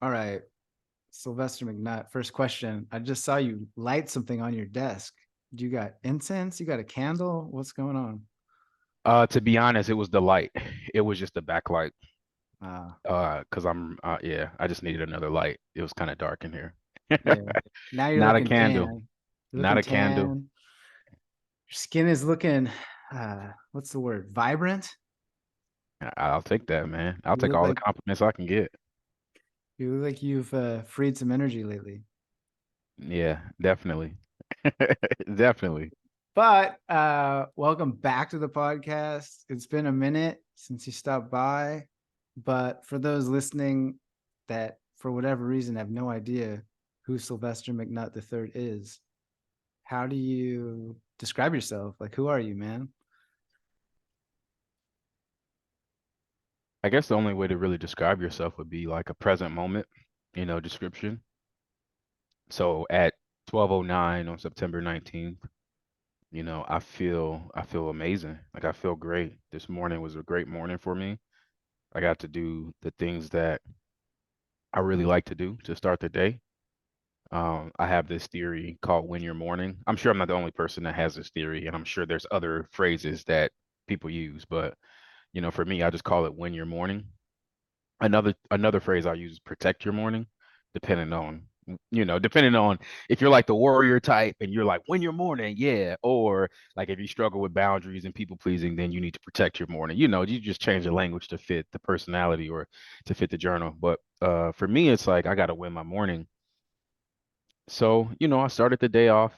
All right, Sylvester McNutt. First question. I just saw you light something on your desk. You got incense? You got a candle? What's going on? To be honest, it was the light. It was just the backlight. Uh, 'Cause yeah, I just needed another light. It was kind of dark in here. yeah. Now you're Not a looking candle. tan. You're Not looking a candle. tan. Your skin is looking, what's the word? Vibrant. I'll take that, man. I'll You take look all the like compliments I can get. you look like you've freed some energy lately. Yeah, definitely. Definitely. But welcome back to the podcast. It's been a minute since you stopped by. But for those listening that, for whatever reason, have no idea who Sylvester McNutt III is, how do you describe yourself? Like, who are you, man? I guess the only way to really describe yourself would be like a present moment, description. So at 12:09 on September 19th, I feel amazing. Like I feel great. This morning was a great morning for me. I got to do the things that I really like to do to start the day. I have this theory called "When You're Morning." I'm sure I'm not the only person that has this theory, and I'm sure there's other phrases that people use, but for me, I just call it "When You're Morning." Another phrase I use is "Protect your morning," depending on depending on if you're like the warrior type and you're like when you're morning, yeah, or like if you struggle with boundaries and people pleasing, then you need to protect your morning. You just change the language to fit the personality or to fit the journal. But for me, it's like I got to win my morning. So, I started the day off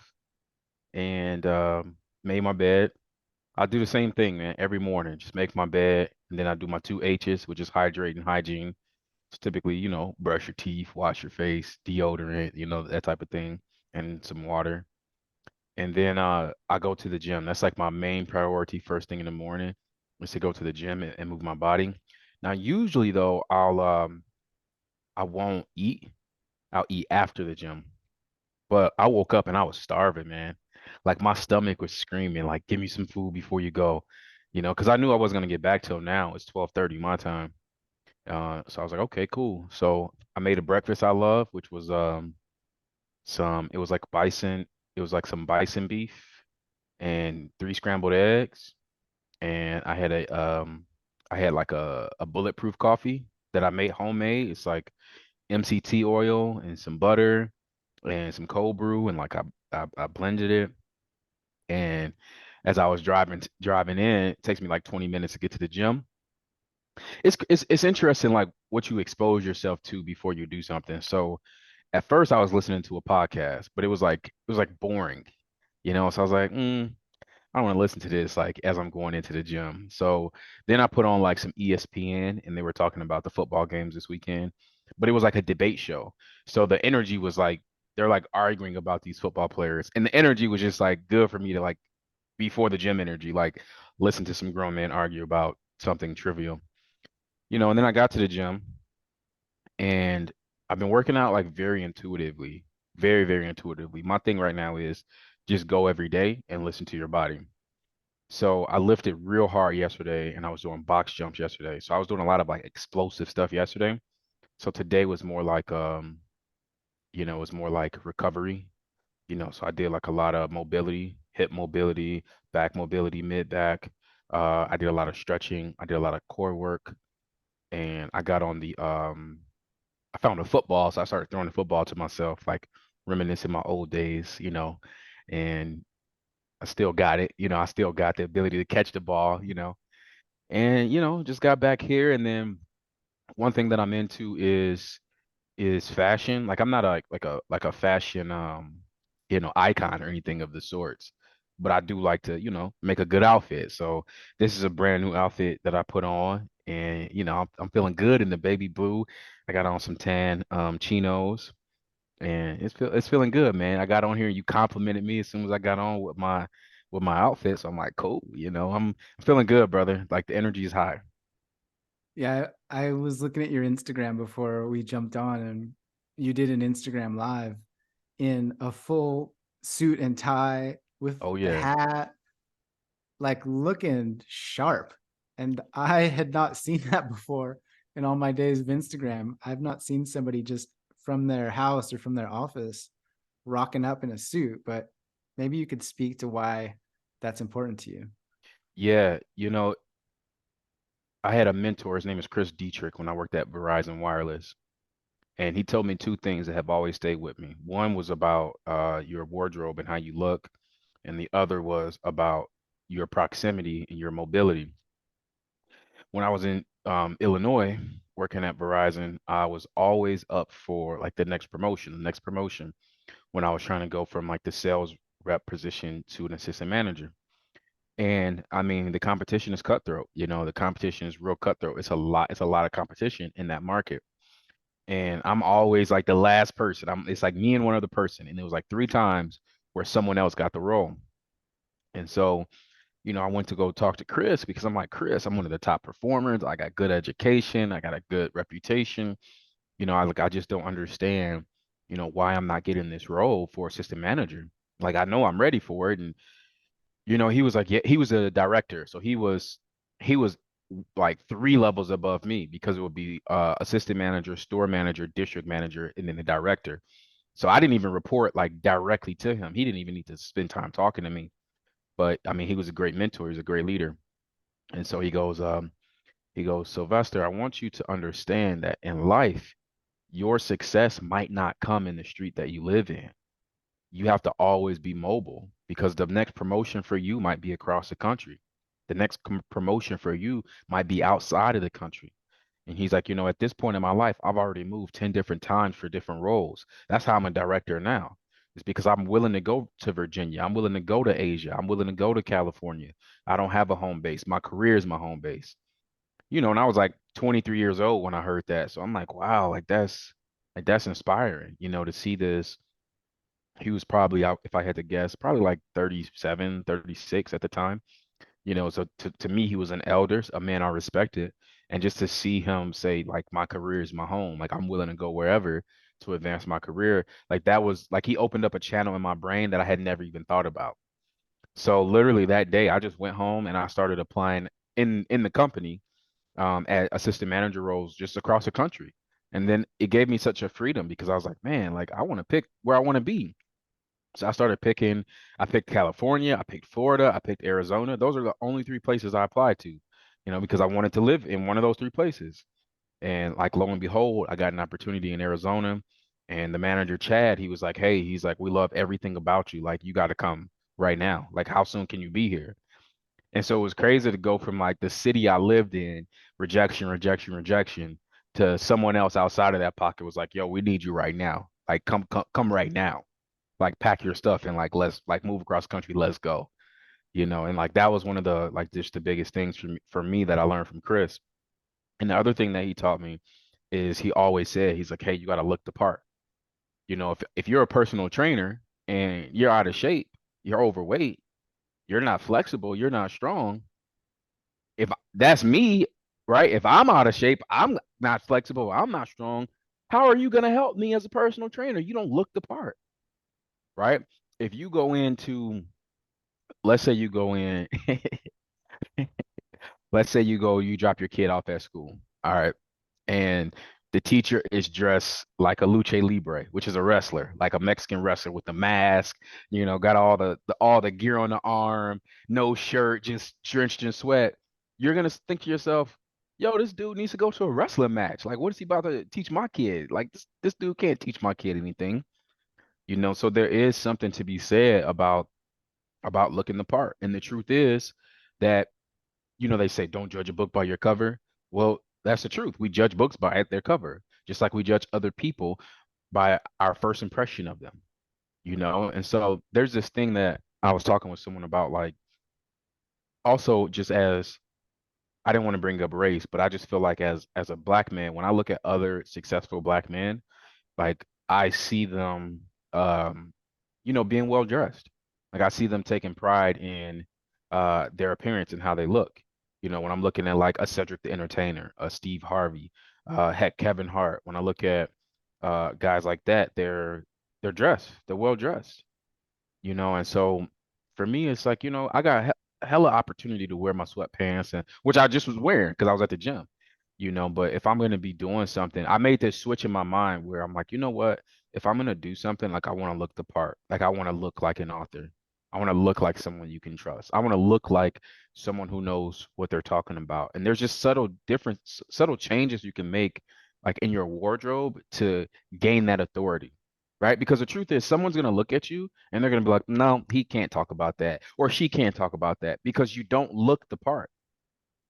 and made my bed. I do the same thing, man, every morning. Just make my bed, and then I do my two H's, which is hydrate and hygiene. It's typically, brush your teeth, wash your face, deodorant, that type of thing, and some water. And then I go to the gym. That's like my main priority first thing in the morning is to go to the gym and move my body. Now, usually though, I won't eat. I'll eat after the gym. But I woke up and I was starving, man. Like my stomach was screaming, like, give me some food before you go. Because I knew I wasn't gonna get back till now. It's 12:30 my time. So I was like, okay, cool. So I made a breakfast I love, which was it was like bison, it was like some bison beef and three scrambled eggs. And I had like a bulletproof coffee that I made homemade. It's like MCT oil and some butter and some cold brew and like I blended it. And as I was driving in, it takes me like 20 minutes to get to the gym. It's interesting like what you expose yourself to before you do something. So at first I was listening to a podcast, but it was like boring, So I was like, I don't want to listen to this like as I'm going into the gym. So then I put on like some ESPN and they were talking about the football games this weekend, but it was like a debate show. So the energy was like they're like arguing about these football players, and the energy was just like good for me to like before the gym energy, like listen to some grown men argue about something trivial. And then I got to the gym and I've been working out like very intuitively, very, very intuitively. My thing right now is just go every day and listen to your body. So I lifted real hard yesterday and I was doing box jumps yesterday. So I was doing a lot of like explosive stuff yesterday. So today was more like it was more like recovery, so I did like a lot of mobility, hip mobility, back mobility, mid back. I did a lot of stretching, I did a lot of core work, and I got on the I found a football, so I started throwing the football to myself, like reminiscing my old days, and I still got it, I still got the ability to catch the ball, and just got back here. And then one thing that I'm into is fashion. Like I'm not like a fashion icon or anything of the sorts, but I do like to, make a good outfit. So this is a brand new outfit that I put on, and I'm feeling good in the baby blue. I got on some tan chinos, and it's feeling good, man. I got on here and you complimented me as soon as I got on with my outfit. So I'm like, cool, I'm feeling good, brother. Like the energy is high. Yeah, I was looking at your Instagram before we jumped on, and you did an Instagram live in a full suit and tie with Oh the yeah. hat, like looking sharp. And I had not seen that before. in all my days of Instagram, I've not seen somebody just from their house or from their office rocking up in a suit, but maybe you could speak to why that's important to you. Yeah, I had a mentor. His name is Chris Dietrich when I worked at Verizon Wireless. And he told me two things that have always stayed with me. One was about your wardrobe and how you look, and the other was about your proximity and your mobility. When I was in Illinois working at Verizon, I was always up for like the next promotion when I was trying to go from like the sales rep position to an assistant manager. And I mean, the competition is cutthroat. The competition is real cutthroat. It's a lot of competition in that market. And I'm always like the last person. It's like me and one other person. And it was like three times where someone else got the role. And so, I went to go talk to Chris because I'm like, Chris, I'm one of the top performers. I got good education. I got a good reputation. I just don't understand, why I'm not getting this role for assistant manager. Like I know I'm ready for it. And he was like, yeah, he was a director. So he was like three levels above me because it would be assistant manager, store manager, district manager, and then the director. So I didn't even report like directly to him. He didn't even need to spend time talking to me. But I mean, he was a great mentor. He's a great leader. And so he goes, Sylvester, I want you to understand that in life, your success might not come in the street that you live in. You have to always be mobile because the next promotion for you might be across the country. The next promotion for you might be outside of the country. And he's like, at this point in my life, I've already moved 10 different times for different roles. That's how I'm a director now. It's because I'm willing to go to Virginia. I'm willing to go to Asia. I'm willing to go to California. I don't have a home base. My career is my home base. And I was like 23 years old when I heard that. So I'm like, wow, like that's inspiring, to see this. He was probably out, if I had to guess, probably like 37, 36 at the time. So to me, he was an elder, a man I respected. And just to see him say, like, my career is my home, like I'm willing to go wherever to advance my career, like that was like he opened up a channel in my brain that I had never even thought about. So literally that day, I just went home and I started applying in the company at assistant manager roles just across the country. And then it gave me such a freedom because I was like, man, like I want to pick where I want to be. So I picked California, I picked Florida, I picked Arizona. Those are the only three places I applied to, because I wanted to live in one of those three places. And like lo and behold, I got an opportunity in Arizona. And the manager, Chad, he was like, hey, he's like, we love everything about you. Like, you got to come right now. Like, how soon can you be here? And so it was crazy to go from like the city I lived in, rejection, rejection, rejection, to someone else outside of that pocket was like, yo, we need you right now. Like, come right now, like pack your stuff and like let's like move across country, let's go. And like that was one of the like just the biggest things for me that I learned from Chris. And the other thing that he taught me is he always said, he's like, hey, you got to look the part. If you're a personal trainer and you're out of shape, you're overweight, you're not flexible, you're not strong. If that's me, right? If I'm out of shape, I'm not flexible, I'm not strong, how are you going to help me as a personal trainer? You don't look the part, right? If you go into, let's say you go in, let's say you drop your kid off at school. All right. And the teacher is dressed like a lucha libre, which is a wrestler, like a Mexican wrestler with the mask, got all the gear on the arm, no shirt, just drenched in sweat. You're gonna think to yourself, yo, this dude needs to go to a wrestling match. Like, what is he about to teach my kid? Like this dude can't teach my kid anything. So there is something to be said about looking the part. And the truth is that, they say don't judge a book by your cover. Well, that's the truth. We judge books by their cover, just like we judge other people by our first impression of them. And so there's this thing that I was talking with someone about, like, also just as I didn't want to bring up race, but I just feel like as a black man, when I look at other successful black men, like I see them being well dressed. Like I see them taking pride in their appearance and how they look. When I'm looking at like a Cedric the Entertainer, a Steve Harvey, heck, Kevin Hart, when I look at guys like that, they're dressed, they're well dressed. And so for me, it's like, I got hella opportunity to wear my sweatpants, and which I just was wearing because I was at the gym. But if I'm going to be doing something, I made this switch in my mind where I'm like, you know what? If I'm going to do something, like I want to look the part, like I want to look like an author. I want to look like someone you can trust. I want to look like someone who knows what they're talking about. And there's just subtle changes you can make like in your wardrobe to gain that authority. Right? Because the truth is someone's going to look at you and they're going to be like, "No, he can't talk about that or she can't talk about that because you don't look the part."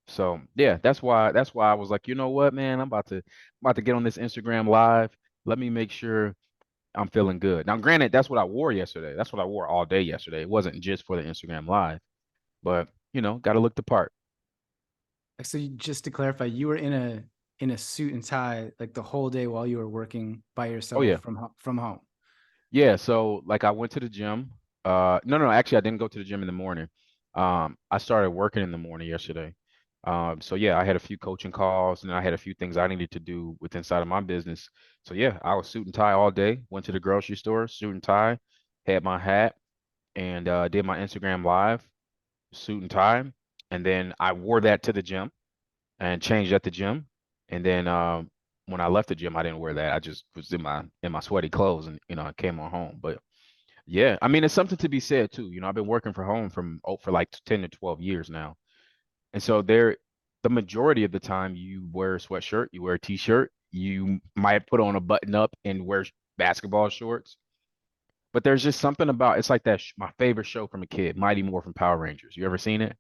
So yeah, that's why I was like, you know what, man, I'm about to get on this Instagram live. Let me make sure I'm feeling good. Now, granted, that's what I wore yesterday. That's what I wore all day yesterday. It wasn't just for the Instagram live, but got to look the part. So just to clarify, you were in a suit and tie like the whole day while you were working by Oh yourself yeah. from home. Yeah, so like I went to the gym. No, no, actually I didn't go to the gym in the morning. I started working in the morning yesterday. So yeah, I had a few coaching calls and I had a few things I needed to do with inside of my business. So yeah, I was suit and tie all day. Went to the grocery store, suit and tie, had my hat, and did my Instagram live, suit and tie, and then I wore that to the gym and changed at the gym. And then when I left the gym, I didn't wear that. I just was in my sweaty clothes and I came on home. But yeah, I mean, it's something to be said too. I've been working from home for like 10 to 12 years now. And so the majority of the time you wear a sweatshirt, you wear a t-shirt, you might put on a button up and wear basketball shorts. But there's just something about it's like that my favorite show from a kid, Mighty Morphin Power Rangers. You ever seen it?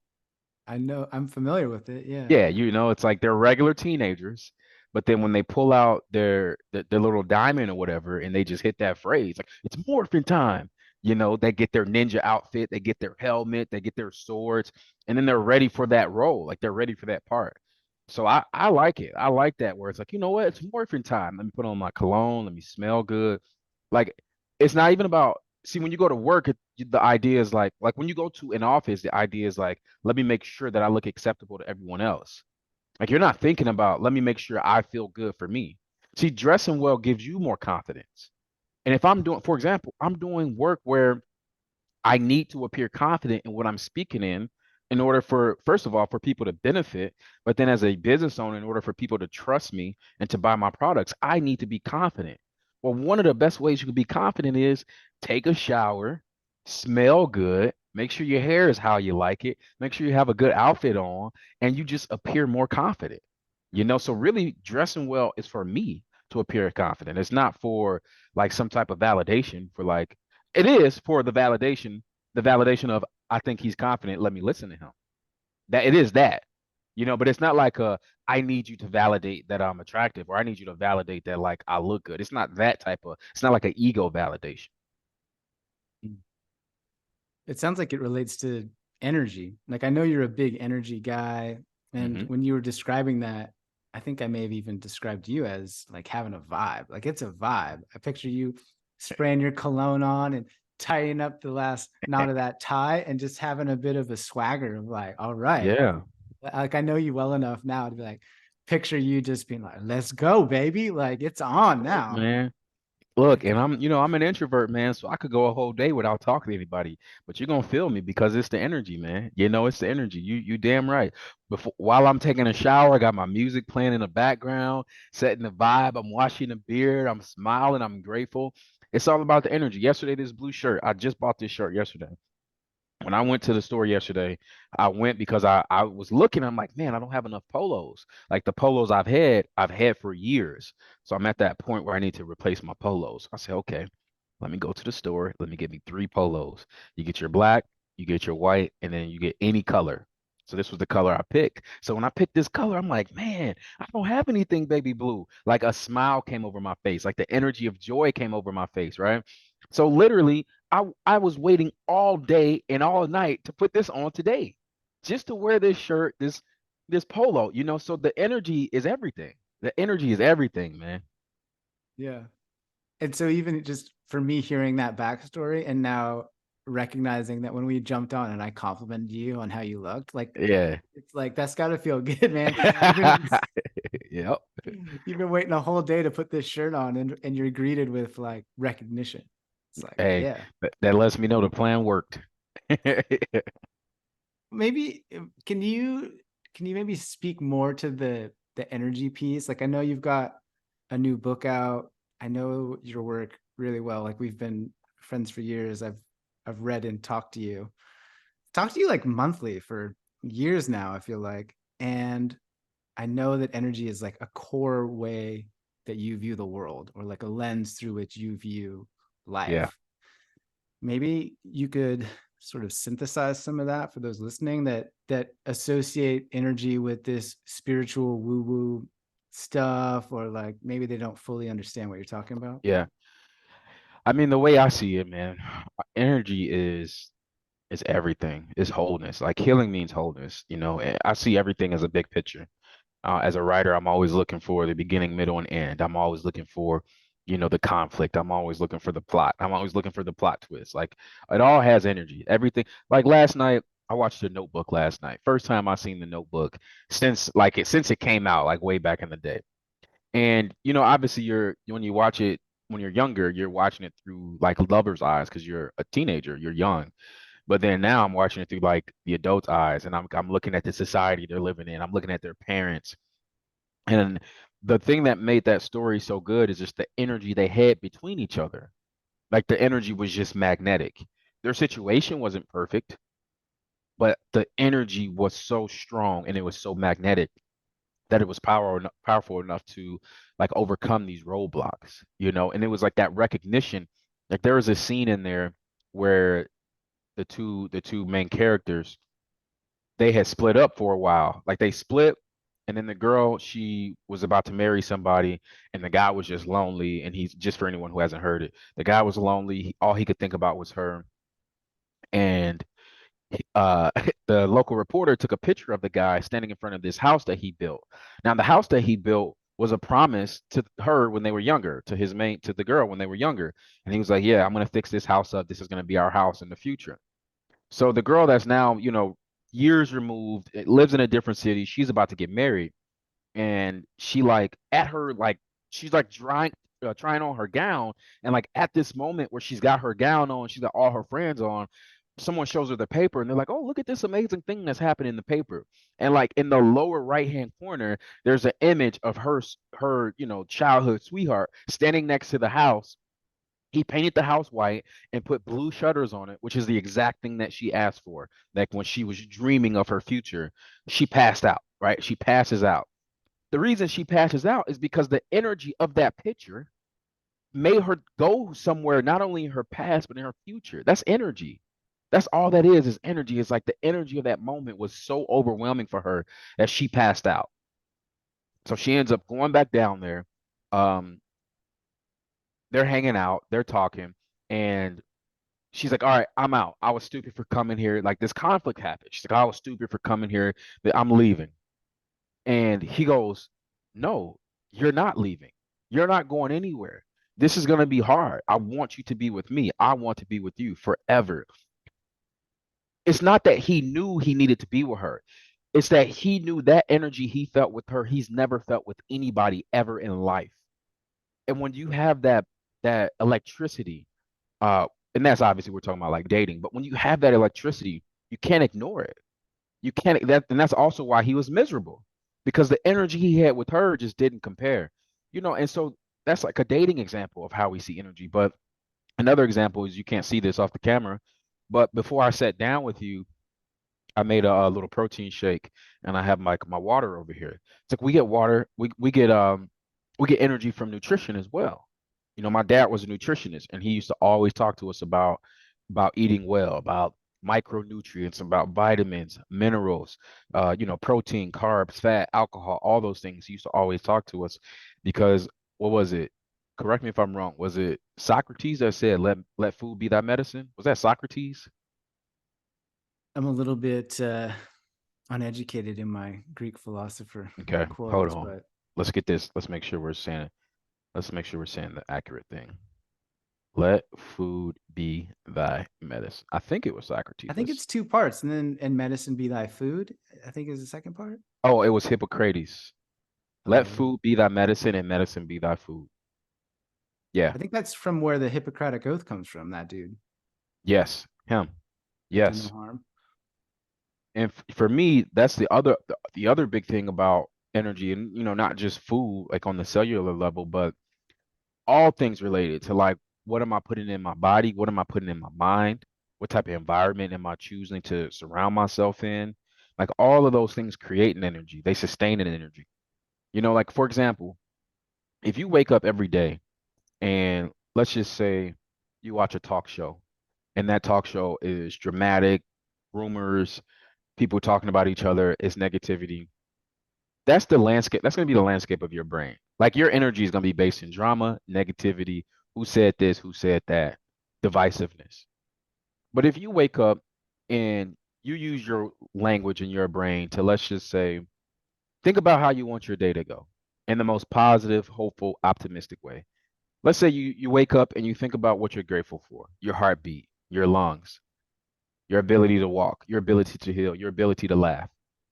I know I'm familiar with it. Yeah. Yeah, it's like they're regular teenagers, but then when they pull out their little diamond or whatever, and they just hit that phrase, like it's morphin time. They get their ninja outfit, they get their helmet, they get their swords, and then they're ready for that role, like they're ready for that part. So I like it. I like that where it's like, you know what, it's morphin time. Let me put on my cologne, let me smell good. Like it's not even about see when you go to work, the idea is like when you go to an office, the idea is like let me make sure that I look acceptable to everyone else. Like you're not thinking about, let me make sure I feel good for me. See, dressing well gives you more confidence. And if for example, I'm doing work where I need to appear confident in what I'm speaking in order for, first of all, for people to benefit. But then as a business owner, in order for people to trust me and to buy my products, I need to be confident. Well, one of the best ways you can be confident is take a shower, smell good, make sure your hair is how you like it, make sure you have a good outfit on, and you just appear more confident. So really dressing well is for me to appear confident. It's not for like some type of validation for like it is for the validation of I think he's confident. Let me listen to him. That it is that, but it's not like I need you to validate that I'm attractive or I need you to validate that like I look good. It's not that type of. It's not like an ego validation. It sounds like it relates to energy. Like I know you're a big energy guy, and Hmm. when you were describing that, I think I may have even described you as like having a vibe. Like it's a vibe. I picture you spraying your cologne on and tying up the last knot of that tie and just having a bit of a swagger of like, all right. Yeah, Like I know you well enough now to be like, picture you just being like, let's go, baby. Like it's on look, now. man. Look, Like and if I'm an introvert, man, so I could go a whole day without talking to anybody. But you're gonna feel me because it's the energy, man. It's the energy. You damn right. Before while I'm taking a shower, I got my music playing in the background, setting the vibe. I'm washing the beard. I'm smiling. I'm grateful. It's all about the energy. Yesterday, this blue shirt. I just bought this shirt yesterday. When I went to the store yesterday, I went because I was looking. I'm like, man, I don't have enough polos. Like the polos I've had for years. So I'm at that point where I need to replace my polos. I said, okay, let me go to the store. Let me get me 3 polos. You get your black, you get your white, and then you get any color. So this was the color I picked. So when I picked this color, I'm like, man, I don't have anything baby blue. Like a smile came over my face, like the energy of joy came over my face, right? So literally, I was waiting all day and all night to put this on today, just to wear this shirt, this polo. So the energy is everything. The energy is everything, man. yeah. And so even just for me hearing that backstory and now recognizing that when we jumped on and I complimented you on how you looked, like Yeah. it's like that's gotta feel good, man. You've been Yep. you've been waiting a whole day to put this shirt on and you're greeted with like recognition. It's like, Hey, yeah. that lets me know the plan worked. Maybe can you maybe speak more to the the energy piece. Like I know you've got a new book out. I know your work really well. Like we've been friends for years. I've read and talked to you like monthly for years now, I feel like. And I know that energy is like a core way that you view the world, or like a lens through which you view Yeah. life. Maybe you could sort of synthesize some of that for those listening that associate energy with this spiritual woo woo stuff, or like maybe they don't fully understand what you're talking about. Yeah. I mean, the way I see it, man, energy is everything. It's wholeness. Like healing means wholeness, you know. I see everything as a big picture. As a writer, I'm always looking for the beginning, middle, and end. I'm always looking for, the conflict. I'm always looking for the plot. I'm always looking for the plot twist. Like it all has energy. Everything. Like last night, I watched The Notebook last night. First time I seen The Notebook since it came out, like way back in the day. And obviously, when you watch it when you're younger, you're watching it through like lover's eyes because you're a teenager, you're young. But then now I'm watching it through like the adult's eyes, and I'm looking at the society they're living in. I'm looking at their parents. And the thing that made that story so good is just the energy they had between each other. Like the energy was just magnetic. Their situation wasn't perfect, but the energy was so strong and it was so magnetic that it was powerful enough to like overcome these roadblocks, And it was like that recognition. Like there was a scene in there where the two main characters, they had split up for a while. Like they split, and then the girl, she was about to marry somebody, and the guy was just lonely. And he's just, for anyone who hasn't heard it, the guy was lonely. All he could think about was her. And the local reporter took a picture of the guy standing in front of this house that he built. Now, the house that he built was a promise to her when they were younger, to the girl when they were younger. And he was like, "Yeah, I'm gonna fix this house up. This is gonna be our house in the future." So the girl that's now, years removed, lives in a different city. She's about to get married, and she like at her like she's like trying on her gown, and like at this moment where she's got her gown on, she's got all her friends on. Someone shows her the paper, and they're like, "Oh, look at this amazing thing that's happened in the paper." And like in the lower right hand corner, there's an image of her childhood sweetheart standing next to the house. He painted the house white and put blue shutters on it, which is the exact thing that she asked for. Like when she was dreaming of her future, she passed out, right? She passes out. The reason she passes out is because the energy of that picture made her go somewhere, not only in her past, but in her future. That's energy. That's all that is energy. It's like the energy of that moment was so overwhelming for her that she passed out. So she ends up going back down there. Um, they're hanging out, they're talking, and she's like, "All right, I'm out. I was stupid for coming here." Like this conflict happened. She's like, "I was stupid for coming here. That I'm leaving." And he goes, "No, you're not leaving. You're not going anywhere. This is going to be hard. I want you to be with me. I want to be with you forever." It's not that he knew he needed to be with her. It's that he knew that energy he felt with her, he's never felt with anybody ever in life. And when you have that electricity, uh, and that's obviously we're talking about like dating, but when you have that electricity, you can't ignore it. You can't and that's also why he was miserable, because the energy he had with her just didn't compare. And so that's like a dating example of how we see energy. But another example is, you can't see this off the camera, but before I sat down with you, I made a little protein shake, and I have my water over here. It's like we get water, we get energy from nutrition as well. My dad was a nutritionist, and he used to always talk to us about eating well, about micronutrients, about vitamins, minerals, protein, carbs, fat, alcohol, all those things. He used to always talk to us because what was it? Correct me if I'm wrong. Was it Socrates that said, "Let food be thy medicine"? Was that Socrates? I'm a little bit uneducated in my Greek philosopher Okay, hold quotes, on. but Let's get this. Let's make sure we're saying it. Let's make sure we're saying the accurate thing. Let food be thy medicine. I think it was Socrates. I think it's two parts. And then, and medicine be thy food, I think is the second part. Oh, it was Hippocrates. Let Oh, food be thy medicine and medicine be thy food. Yeah. I think that's from where the Hippocratic Oath comes from, that dude. Yes. Him. Do no Yes. harm. And for me, that's the other big thing about energy, and not just food, like on the cellular level, but all things related to like what am I putting in my body, what am I putting in my mind, what type of environment am I choosing to surround myself in? Like all of those things create an energy. They sustain an energy. Like for example, if you wake up every day and let's just say you watch a talk show and that talk show is dramatic, rumors, people talking about each other, it's negativity. That's the landscape. That's going to be the landscape of your brain. Like your energy is going to be based in drama, negativity, who said this, who said that, divisiveness. But if you wake up and you use your language in your brain to, let's just say, think about how you want your day to go in the most positive, hopeful, optimistic way. Let's say you wake up and you think about what you're grateful for, your heartbeat, your lungs, your ability to walk, your ability to heal, your ability to laugh,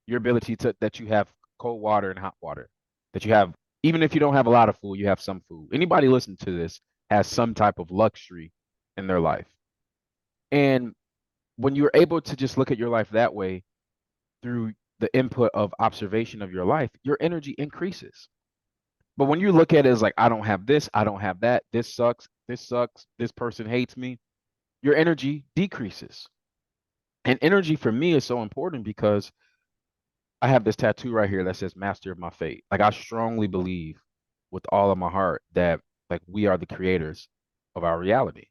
your ability to that you have cold water and hot water, that you have, even if you don't have a lot of food, you have some food. Anybody listening to this has some type of luxury in their life. And when you're able to just look at your life that way through the input of observation of your life, your energy increases. But when you look at it as like, I don't have this, I don't have that, this sucks, this person hates me, your energy decreases. And energy for me is so important because I have this tattoo right here that says master of my fate. Like I strongly believe with all of my heart that like we are the creators of our reality.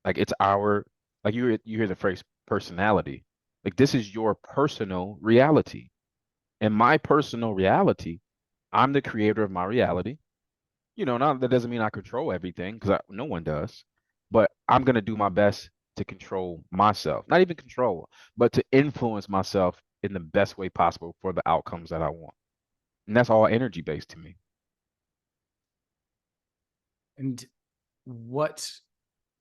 Like it's our like you hear the phrase personality. Like this is your personal reality. And my personal reality, I'm the creator of my reality. Now that doesn't mean I control everything because no one does, but I'm going to do my best to control myself, not even control, but to influence myself in the best way possible for the outcomes that I want. And that's all energy based to me. And what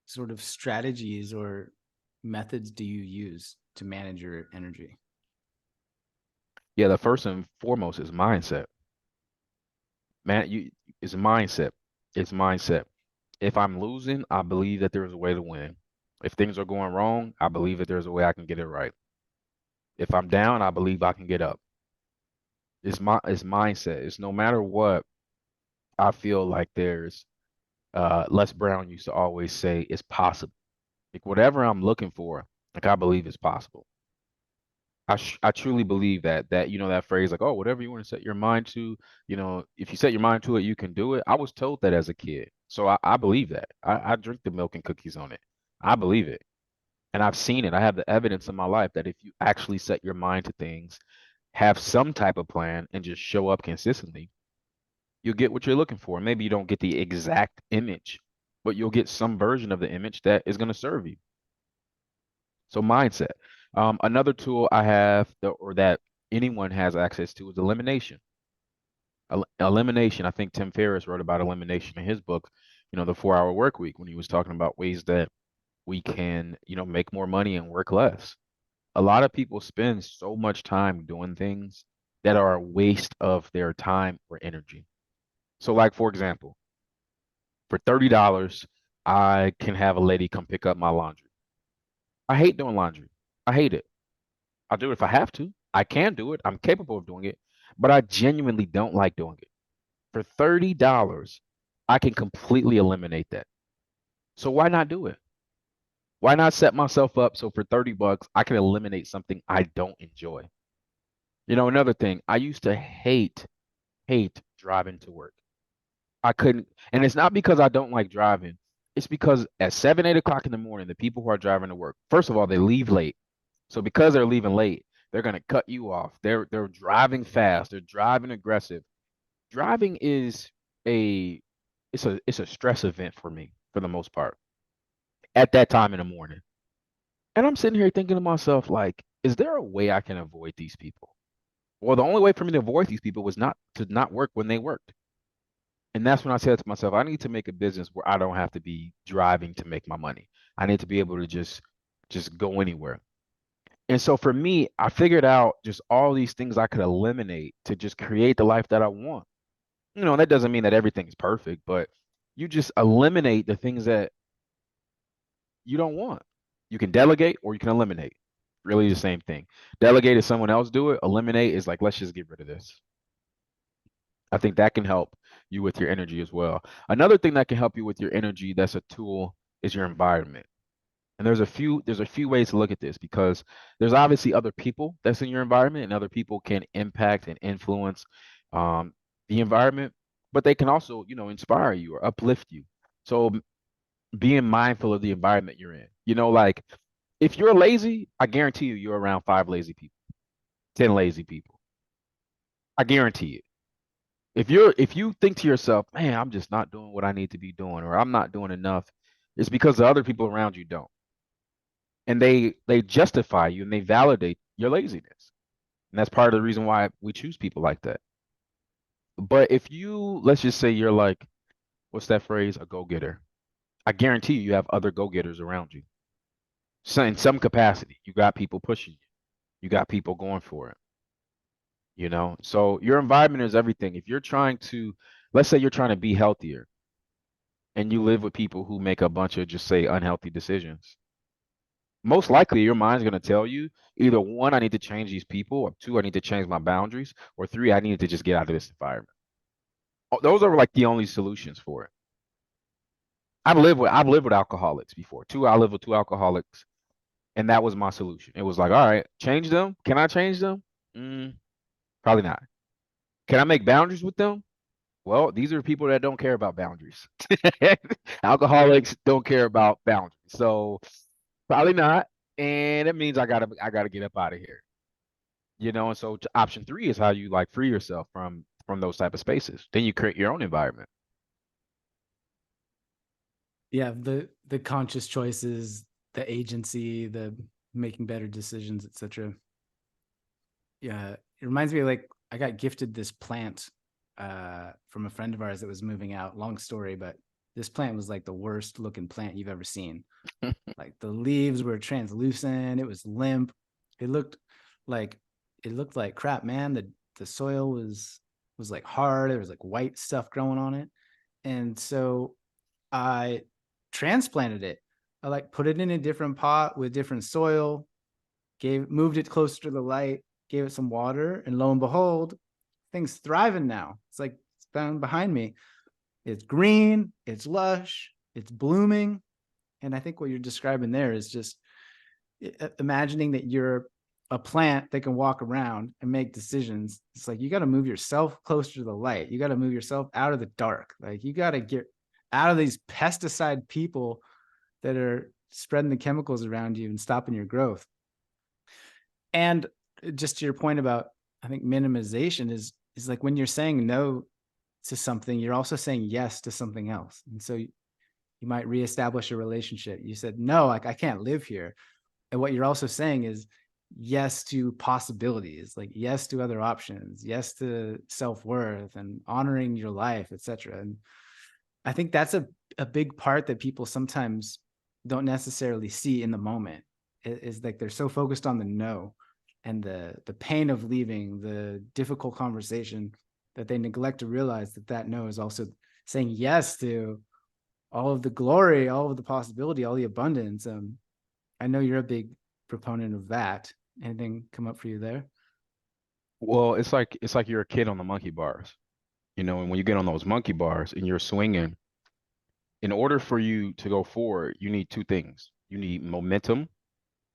sort of strategies or methods do you use to manage your energy? Yeah, the first and foremost is mindset. Man, it's mindset. It's mindset. If I'm losing, I believe that there's a way to win. If things are going wrong, I believe that there's a way I can get it right. If I'm down, I believe I can get up. It's mindset. It's no matter what, I feel like there's Les Brown used to always say it's possible. Like whatever I'm looking for, like I believe it's possible. I truly believe that that phrase like, oh, whatever you want to set your mind to, if you set your mind to it, you can do it. I was told that as a kid. So I believe that. I drink the milk and cookies on it. I believe it. And I've seen it. I have the evidence in my life that if you actually set your mind to things, have some type of plan and just show up consistently, you'll get what you're looking for. Maybe you don't get the exact image, but you'll get some version of the image that is going to serve you. So mindset. Another tool I have or that anyone has access to is elimination. Elimination. I think Tim Ferriss wrote about elimination in his book, The 4 Hour Work Week, when he was talking about ways that we can, make more money and work less. A lot of people spend so much time doing things that are a waste of their time or energy. So, like for example, for $30, I can have a lady come pick up my laundry. I hate doing laundry. I hate it. I'll do it if I have to. I can do it. I'm capable of doing it, but I genuinely don't like doing it. For $30, I can completely eliminate that. So why not do it? Why not set myself up so for 30 bucks I can eliminate something I don't enjoy? Another thing, I used to hate driving to work. I couldn't, and it's not because I don't like driving. It's because at 7, 8 o'clock in the morning, the people who are driving to work, first of all, they leave late. So because they're leaving late, they're gonna cut you off. They're driving fast. They're driving aggressive. Driving is a it's a stress event for me for the most part at that time in the morning. And I'm sitting here thinking to myself, like, is there a way I can avoid these people? Well, the only way for me to avoid these people was not to not work when they worked. And that's when I said to myself, I need to make a business where I don't have to be driving to make my money. I need to be able to just go anywhere. And so for me, I figured out just all these things I could eliminate to just create the life that I want. That doesn't mean that everything's perfect, but you just eliminate the things that you don't want. You can delegate or you can eliminate. Really the same thing. Delegate is someone else do it. Eliminate is like, let's just get rid of this. I think that can help you with your energy as well. Another thing that can help you with your energy that's a tool is your environment. And there's a few ways to look at this because there's obviously other people that's in your environment and other people can impact and influence um, the environment, but they can also, inspire you or uplift you. So being mindful of the environment you're in. Like if you're lazy, I guarantee you're around five lazy people, 10 lazy people. I guarantee it. If you think to yourself, man, I'm just not doing what I need to be doing, or I'm not doing enough, it's because the other people around you don't. And they justify you and they validate your laziness. And that's part of the reason why we choose people like that. But if you, let's just say you're like, what's that phrase? A go-getter. I guarantee you have other go-getters around you. So in some capacity, you got people pushing you. You got people going for it. So your environment is everything. If you're trying to, let's say you're trying to be healthier and you live with people who make a bunch of just say unhealthy decisions, most likely your mind's going to tell you either one, I need to change these people, or two, I need to change my boundaries, or three, I need to just get out of this environment. Those are like the only solutions for it. I've lived with alcoholics before. I lived with two alcoholics, and that was my solution. It was like, all right, change them. Can I change them? Mm, probably not. Can I make boundaries with them? Well, these are people that don't care about boundaries. Alcoholics don't care about boundaries. So probably not. And it means I gotta get up out of here. And so option three is how you like free yourself from those type of spaces. Then you create your own environment. Yeah, the conscious choices, the agency, the making better decisions, etc. Yeah, it reminds me of, like, I got gifted this plant from a friend of ours that was moving out. Long story, but this plant was like the worst looking plant you've ever seen. Like the leaves were translucent, it was limp. It looked like it looked like crap, man. The soil was like hard. There was like white stuff growing on it. And so I transplanted it. I like put it in a different pot with different soil, moved it closer to the light, gave it some water, and lo and behold, thing's thriving now. It's like it's down behind me. It's green, it's lush, it's blooming. And I think what you're describing there is just imagining that you're a plant that can walk around and make decisions. It's like you got to move yourself closer to the light. You got to move yourself out of the dark. Like you got to get out of these pesticide people that are spreading the chemicals around you and stopping your growth. And just to your point about, I think minimization is like when you're saying no to something, you're also saying yes to something else. And so you might reestablish a relationship. You said, no, like I can't live here. And what you're also saying is yes to possibilities, like yes to other options, yes to self-worth and honoring your life, etc. And I think that's a big part that people sometimes don't necessarily see in the moment. Is like they're so focused on the no and the pain of leaving, the difficult conversation, that they neglect to realize that that no is also saying yes to all of the glory, all of the possibility, all the abundance. I know you're a big proponent of that. Anything come up for you there? Well, it's like you're a kid on the monkey bars. And when you get on those monkey bars and you're swinging, in order for you to go forward, you need two things. You need momentum,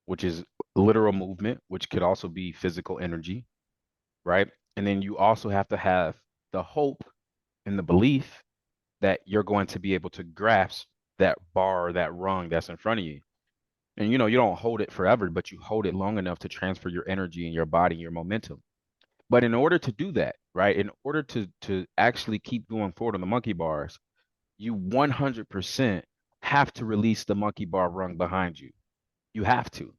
which is literal movement, which could also be physical energy, right? And then you also have to have the hope and the belief that you're going to be able to grasp that bar, that rung that's in front of you. And you don't hold it forever, but you hold it long enough to transfer your energy and your body, your momentum. But in order to do that, right, in order to actually keep going forward on the monkey bars, you 100% have to release the monkey bar rung behind you. You have to.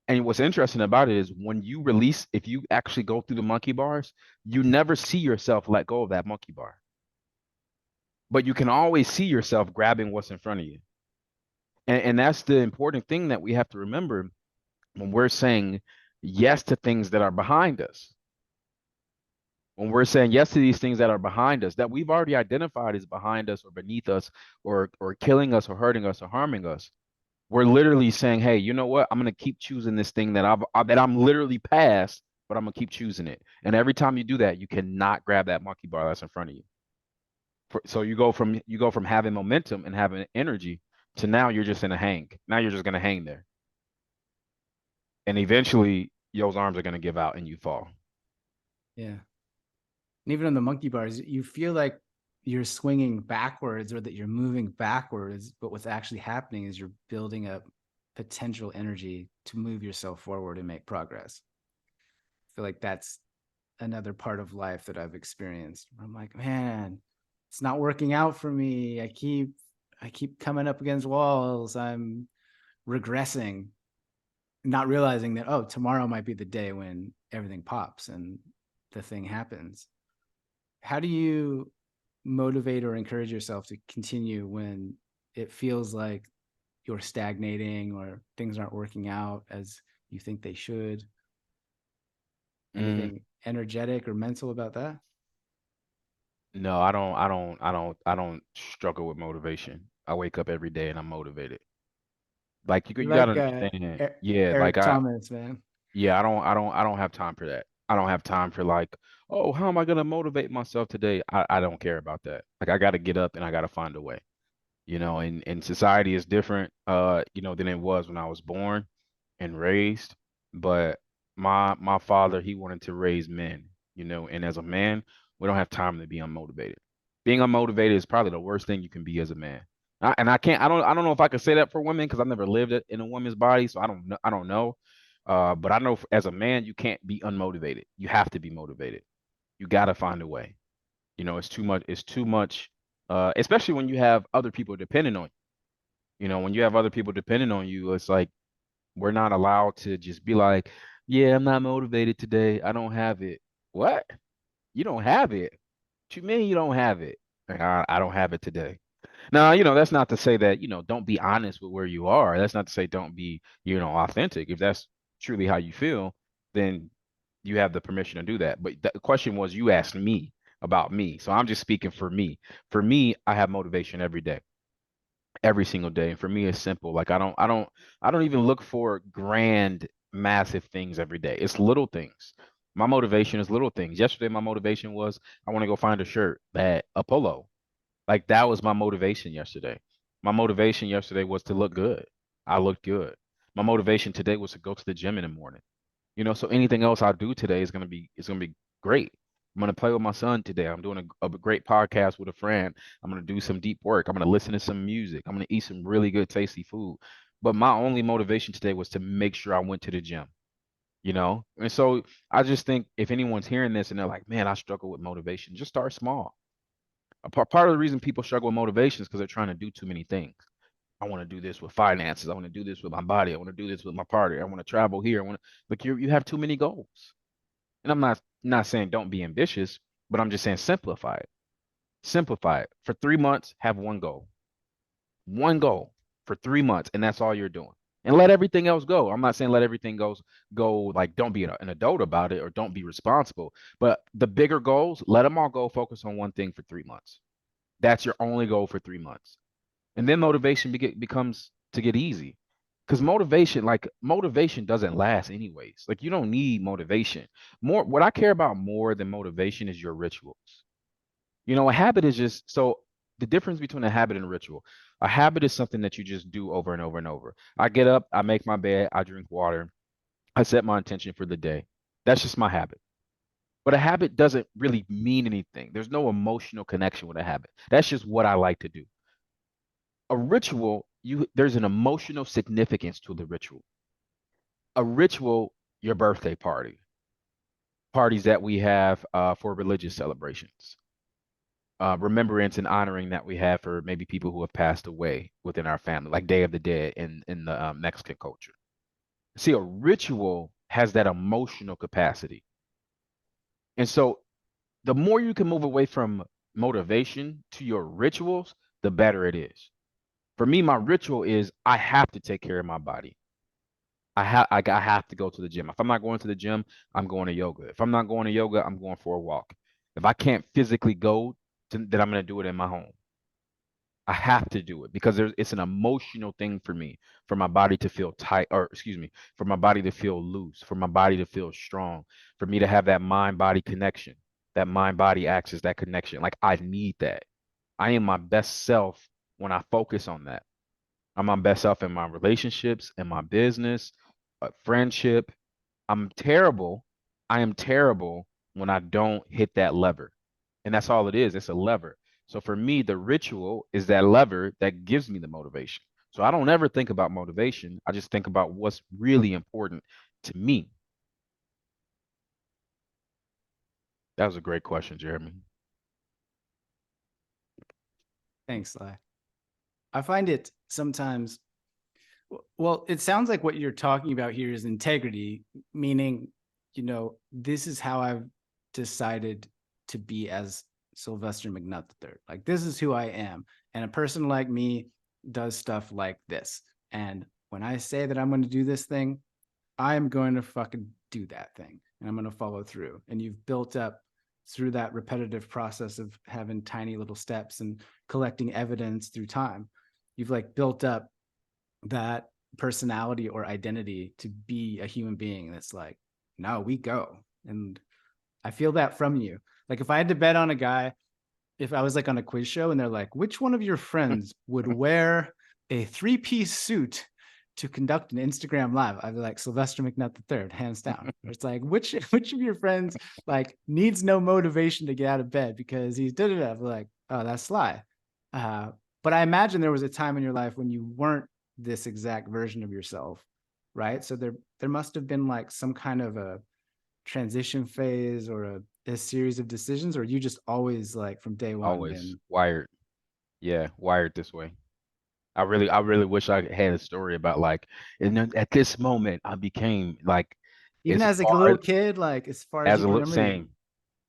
And what's interesting about it is when you release, if you actually go through the monkey bars, you never see yourself let go of that monkey bar. But you can always see yourself grabbing what's in front of you. And that's the important thing that we have to remember when we're saying yes to things that are behind us. When we're saying yes to these things that are behind us, that we've already identified as behind us or beneath us or killing us or hurting us or harming us, we're literally saying, hey, you know what? I'm gonna keep choosing this thing that I'm literally past but I'm gonna keep choosing it. And every time you do that, you cannot grab that monkey bar that's in front of you. So you go from having momentum and having energy to now you're just in a hang. Now you're just gonna hang there, and eventually those arms are gonna give out and you fall. Yeah. And even on the monkey bars, you feel like you're swinging backwards or that you're moving backwards, but what's actually happening is you're building up potential energy to move yourself forward and make progress. I feel like that's another part of life that I've experienced. I'm like, man, it's not working out for me. I keep coming up against walls. I'm regressing, not realizing that, oh, tomorrow might be the day when everything pops and the thing happens. How do you motivate or encourage yourself to continue when it feels like you're stagnating or things aren't working out as you think they should? Mm, Anything energetic or mental about that? no, I don't struggle with motivation. I wake up every day and I'm motivated. Like you You you gotta like understand. Yeah, like Eric Thomas, man. yeah, I don't have time for that. I don't have time for like, oh, how am I gonna motivate myself today? I don't care about that. Like I gotta get up and I gotta find a way. And society is different than it was when I was born and raised. But my father, he wanted to raise men, and as a man, we don't have time to be unmotivated. Being unmotivated is probably the worst thing you can be as a man. And I can't I don't know if I could say that for women because I've never lived it in a woman's body, so I don't know. But I know as a man, you can't be unmotivated. You have to be motivated. You got to find a way. It's too much. It's too much, especially when you have other people depending on you. When you have other people depending on you, it's like we're not allowed to just be like, yeah, I'm not motivated today. I don't have it. What? You don't have it? What you mean you don't have it? Like, I don't have it today. Now, that's not to say that, don't be honest with where you are. That's not to say don't be authentic. If that's truly how you feel, then you have the permission to do that. But the question was, you asked me about me. So I'm just speaking for me. For me, I have motivation every day, every single day. And for me, it's simple. Like I don't even look for grand, massive things every day. It's little things. My motivation is little things. Yesterday, my motivation was I want to go find a shirt, a polo. Like that was my motivation yesterday. My motivation yesterday was to look good. I looked good. My motivation today was to go to the gym in the morning. So anything else I do today is gonna be great. I'm gonna play with my son today. I'm doing a great podcast with a friend. I'm gonna do some deep work. I'm gonna listen to some music. I'm gonna eat some really good, tasty food. But my only motivation today was to make sure I went to the gym. And so I just think if anyone's hearing this and they're like, man, I struggle with motivation, just start small. A part of the reason people struggle with motivation is because they're trying to do too many things. I want to do this with finances. I want to do this with my body. I want to do this with my party. I want to travel here. Like you have too many goals. And I'm not saying don't be ambitious, but I'm just saying simplify it. Simplify it. For 3 months, have one goal. One goal for 3 months, and that's all you're doing. And let everything else go. I'm not saying let everything go like don't be an adult about it or don't be responsible. But the bigger goals, let them all go. Focus on one thing for 3 months. That's your only goal for 3 months. And then motivation becomes to get easy. Because motivation doesn't last anyways. Like you don't need motivation. What I care about more than motivation is your rituals. A habit is just so the difference between a habit and a ritual. A habit is something that you just do over and over and over. I get up, I make my bed, I drink water, I set my intention for the day. That's just my habit. But a habit doesn't really mean anything. There's no emotional connection with a habit. That's just what I like to do. A ritual, there's an emotional significance to the ritual. A ritual, your birthday parties that we have for religious celebrations, remembrance and honoring that we have for maybe people who have passed away within our family, like Day of the Dead in the Mexican culture. See, a ritual has that emotional capacity, and so the more you can move away from motivation to your rituals, the better it is. For me, my ritual is I have to take care of my body. I have to go to the gym. If I'm not going to the gym, I'm going to yoga. If I'm not going to yoga, I'm going for a walk. If I can't physically go, then I'm going to do it in my home. I have to do it because it's an emotional thing for me, for my body to feel tight, or excuse me, for my body to feel loose, for my body to feel strong, for me to have that mind body connection, that mind body axis, that connection. Like I need that. I am my best self when I focus on that. I'm my best self in my relationships, in my business, friendship. I'm terrible. I am terrible when I don't hit that lever. And that's all it is. It's a lever. So for me, the ritual is that lever that gives me the motivation. So I don't ever think about motivation. I just think about what's really important to me. That was a great question, Jeremy. Thanks, Sly. I find it sometimes, well, it sounds like what you're talking about here is integrity, meaning, this is how I've decided to be as Sylvester McNutt III. Like, this is who I am. And a person like me does stuff like this. And when I say that I'm going to do this thing, I'm going to fucking do that thing and I'm going to follow through. And you've built up through that repetitive process of having tiny little steps and collecting evidence through time. You've like built up that personality or identity to be a human being that's like, no, we go. And I feel that from you. Like if I had to bet on a guy, if I was like on a quiz show and they're like, which one of your friends would wear a three-piece suit to conduct an Instagram live? I'd be like Sylvester McNutt III, hands down. It's like, which of your friends like needs no motivation to get out of bed because he's da da da? Like, oh, that's Sly. But I imagine there was a time in your life when you weren't this exact version of yourself, right? So there must have been like some kind of a transition phase or a series of decisions, or you just always like from day one Always been wired. Yeah, wired this way. I really wish I had a story about like, and then at this moment I became like even as as like a far little kid, like as far as as you a can little remember? same.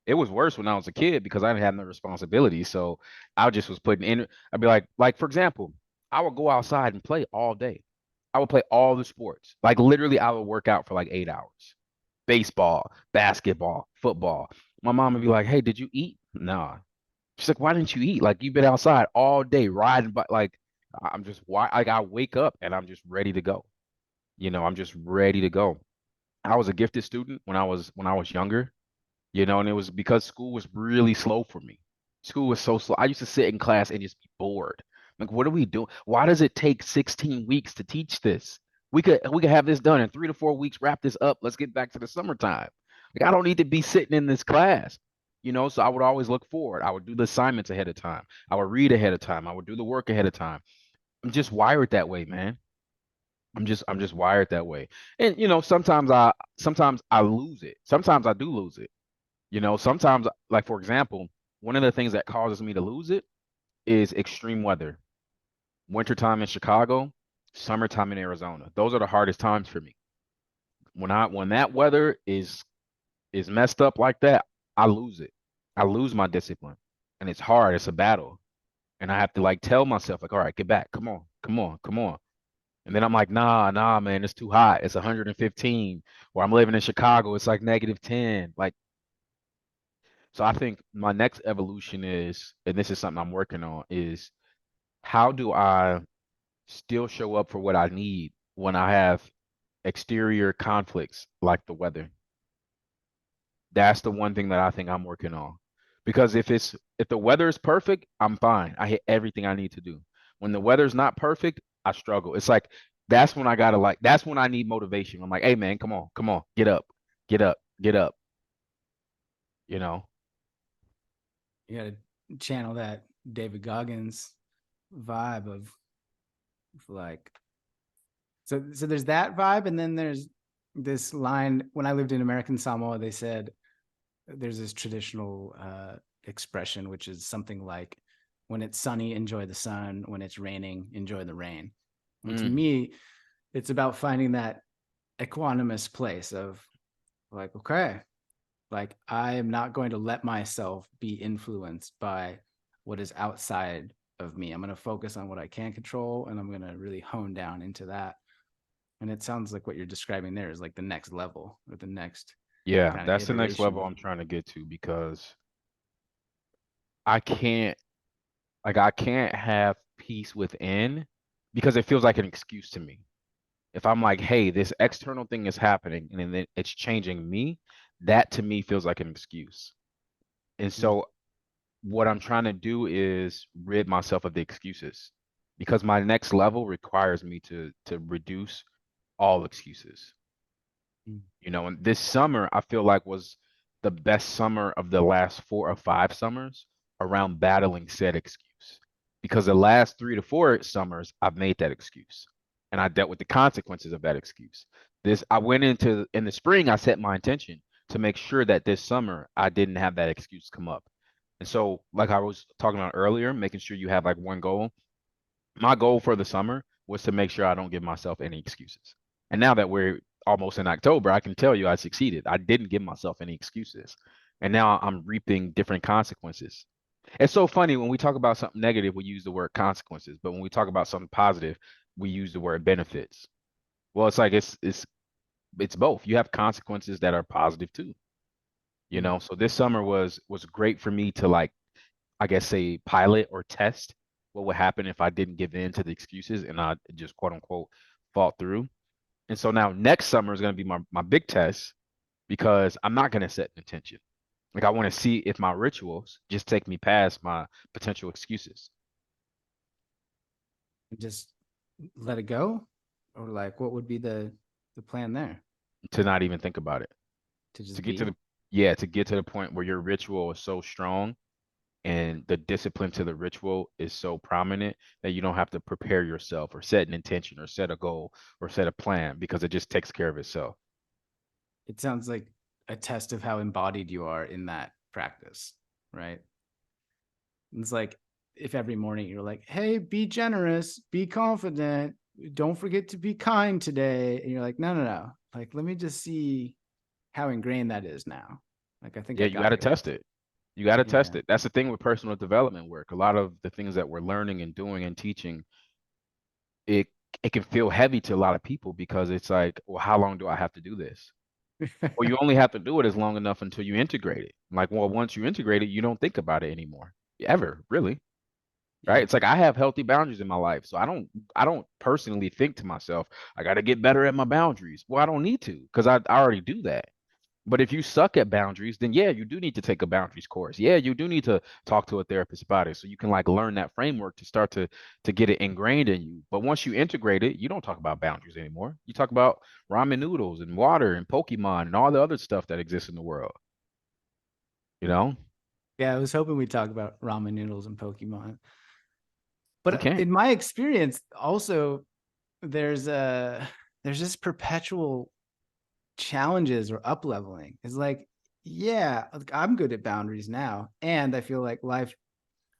It was worse when I was a kid because I didn't have no responsibility. So I just was putting in. I'd be like for example, I would go outside and play all day. I would play all the sports. Like literally, I would work out for like 8 hours. Baseball, basketball, football. My mom would be like, "Hey, did you eat?" Nah. She's like, "Why didn't you eat? Like you've been outside all day riding, but like I'm just why like I wake up and I'm just ready to go. I'm just ready to go. I was a gifted student when I was younger. And it was because school was really slow for me. School was so slow. I used to sit in class and just be bored. Like, what are we doing? Why does it take 16 weeks to teach this? We could have this done in 3 to 4 weeks, wrap this up. Let's get back to the summertime. Like, I don't need to be sitting in this class. So I would always look forward. I would do the assignments ahead of time. I would read ahead of time. I would do the work ahead of time. I'm just wired that way, man. I'm just wired that way. And sometimes I lose it. Sometimes I do lose it. Sometimes, like for example, one of the things that causes me to lose it is extreme weather. Wintertime in Chicago, summertime in Arizona. Those are the hardest times for me. When that weather is messed up like that, I lose it. I lose my discipline. And it's hard. It's a battle. And I have to like tell myself, like, all right, get back. Come on, come on, come on. And then I'm like, nah, man, it's too hot. It's 115. Where I'm living in Chicago, it's like -10. Like, so I think my next evolution is, and this is something I'm working on, is how do I still show up for what I need when I have exterior conflicts like the weather? That's the one thing that I think I'm working on. Because if the weather is perfect, I'm fine. I hit everything I need to do. When the weather's not perfect, I struggle. It's like that's when I gotta like that's when I need motivation. I'm like, hey man, come on, get up, get up, get up, you know? You got to channel that David Goggins vibe of like, so there's that vibe, and then there's this line. When I lived in American Samoa, they said there's this traditional expression which is something like, when it's sunny, enjoy the sun; when it's raining, enjoy the rain. And to Mm, me, it's about finding that equanimous place of like, okay, like I am not going to let myself be influenced by what is outside of me. I'm going to focus on what I can control, and I'm going to really hone down into that. And it sounds like what you're describing there is like the next level or the next yeah, kind of that's the next level iteration. I'm trying to get to because I can't I can't have peace within because it feels like an excuse to me. If I'm like, hey, this external thing is happening and then it's changing me, that to me feels like an excuse. And Mm. so what I'm trying to do is rid myself of the excuses because my next level requires me to reduce all excuses. Mm. And this summer I feel like was the best summer of the last 4 or 5 summers around battling said excuse. Because the last 3 to 4 summers I've made that excuse and I dealt with the consequences of that excuse. This I went into in the spring, I set my intention to make sure that this summer I didn't have that excuse come up. And so, like I was talking about earlier, making sure you have like one goal. My goal for the summer was to make sure I don't give myself any excuses. And now that we're almost in October, I can tell you I succeeded. I didn't give myself any excuses. And now I'm reaping different consequences. It's so funny when we talk about something negative, we use the word consequences, but when we talk about something positive, we use the word benefits. Well, it's like it's both. You have consequences that are positive too. Mm. So this summer was great for me to like I guess say pilot or test what would happen if I didn't give in to the excuses and I just quote unquote fought through. And so now next summer is going to be my big test because I'm not going to set an intention. Like I want to see if my rituals just take me past my potential excuses Just let it go, or like what would be the plan there? to not even think about it. To To just get to be. the yeah, to get to the point where your ritual is so strong and the discipline to the ritual is so prominent that you don't have to prepare yourself or set an intention or set a goal or set a plan because it just takes care of itself. It sounds like a test of how embodied you are in that practice, right? It's like if every morning you're like, hey, be generous, be confident, don't forget to be kind today. And you're like, no, no, no. Like, let me just see how ingrained that is now. Like, I think Yeah, I you got got to you. test it. You got to test Yeah. it. That's the thing with personal development work. A lot of the things that we're learning and doing and teaching, it it can feel heavy to a lot of people because it's like, well, how long do I have to do this? Well, you only have to do it as long enough until you integrate it. Like, well, once you integrate it, you don't think about it anymore. Ever, really. Right? Yeah. It's like I have healthy boundaries in my life. So I don't personally think to myself, I got to get better at my boundaries. Well, I don't need to because I already do that. But if you suck at boundaries, then yeah, you do need to take a boundaries course. Yeah, you do need to talk to a therapist about it so you can like learn that framework to start to get it ingrained in you. But once you integrate it, you don't talk about boundaries anymore. You talk about ramen noodles and water and Pokemon and all the other stuff that exists in the world, you know? Yeah. I was hoping we'd talk about ramen noodles and Pokemon. We But can't. in my experience, also, there's a there's this perpetual challenges or up leveling. It's like, yeah, like, I'm good at boundaries now. And I feel like life,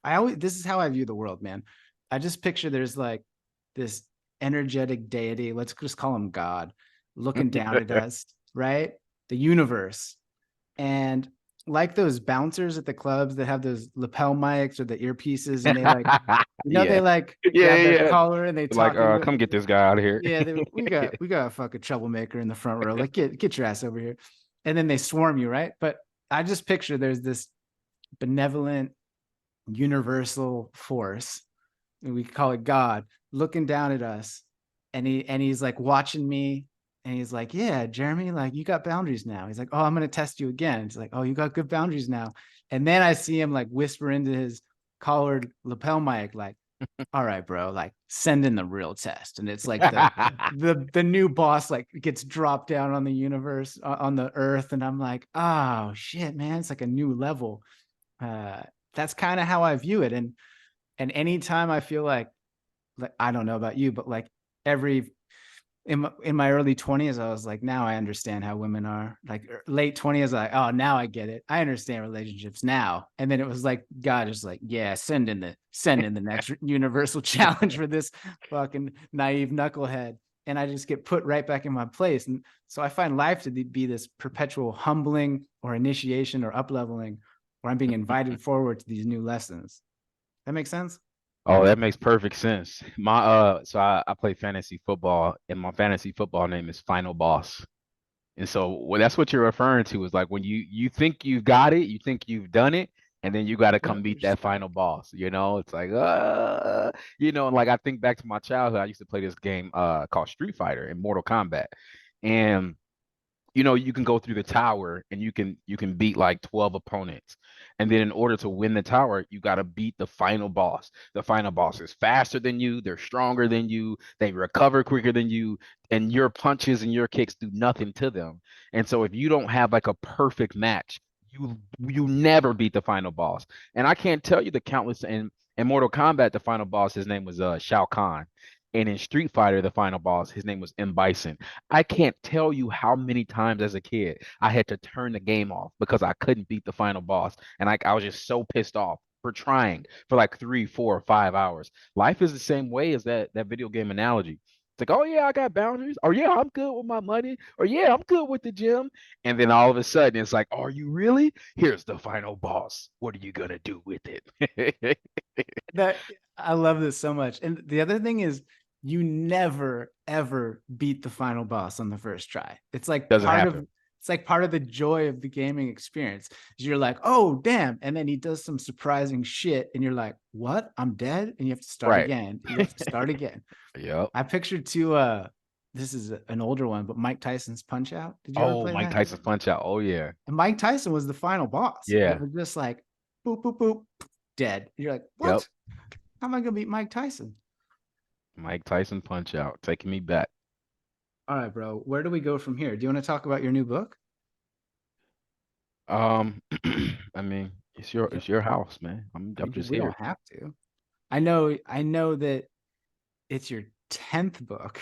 this is how I view the world, man. I just picture there's like this energetic deity, let's just call him God, looking down at us, right? The universe. And like those bouncers at the clubs that have those lapel mics or the earpieces, and they like, they Yeah. like Yeah, grab yeah, their yeah. collar and they Like, talk into it. come get this guy out of here. Yeah, we got a fucking troublemaker in the front row. Like, get your ass over here. And then they swarm you, right? But I just picture there's this benevolent universal force, and we call it God, looking down at us, and he's like watching me, and he's like, yeah, Jeremy, like, you got boundaries now. He's like, oh, I'm gonna test you again. It's like, oh, you got good boundaries now. And then I see him like whisper into his collared lapel mic, like, all right, bro, like, send in the real test. And it's like the new boss like gets dropped down on the universe, on the earth, and I'm like, oh shit, man, it's like a new level. uh that's kind of how I view it. And anytime I feel like, I don't know about you, but like every in my early 20s, I was like, now I understand how women are. Like late 20s, like, oh, now I get it. I understand relationships now. And then it was like God is like, yeah, send in the next universal challenge for this fucking naive knucklehead. And I just get put right back in my place. And so I find life to be this perpetual humbling or initiation or up leveling, where I'm being invited forward to these new lessons. That makes sense? Oh, that makes perfect sense. So I play fantasy football, and my fantasy football name is Final Boss. And so that's what you're referring to is like when you think you've got it, you think you've done it, and then you got to come What meet that respect? final boss. It's like, and like I think back to my childhood, I used to play this game called Street Fighter in Mortal Kombat, and you can go through the tower and you can beat like 12 opponents. And then in order to win the tower, you got to beat the final boss. The final boss is faster than you, they're stronger than you, they recover quicker than you, and your punches and your kicks do nothing to them. And so if you don't have like a perfect match, you never beat the final boss. And I can't tell you the countless in Mortal Kombat, the final boss, his name was Shao Kahn. And in Street Fighter, the final boss, his name was M. Bison. I can't tell you how many times as a kid I had to turn the game off because I couldn't beat the final boss. And I was just so pissed off for trying for like 3, 4, 5 hours. Life is the same way as that video game analogy. It's like, oh yeah, I got boundaries. Or yeah, I'm good with my money. Or yeah, I'm good with the gym. And then all of a sudden it's like, are you really? Here's the final boss. What are you gonna do with it? That I love this so much. And the other thing is you never ever beat the final boss on the first try. Doesn't happen. It's like part of the joy of the gaming experience. You're like, "Oh, damn." And then he does some surprising shit and you're like, "What? I'm dead?" And you have to start Right. again. You have to start again. Yep. I pictured two this is an older one, but Mike Tyson's Punch Out. Did you ever Oh, play Mike that? Tyson's Punch Out. Oh yeah. And Mike Tyson was the final boss. And it Yeah. was just like boop boop boop dead. You're like, Yep. "What? How am I gonna beat Mike Tyson?" Mike Tyson Punch Out, taking me back. All right, bro. Where do we go from here? Do you want to talk about your new book? Um, I mean, it's your You it's your house, man. I'm just we here. don't have to. I know that it's your 10th book,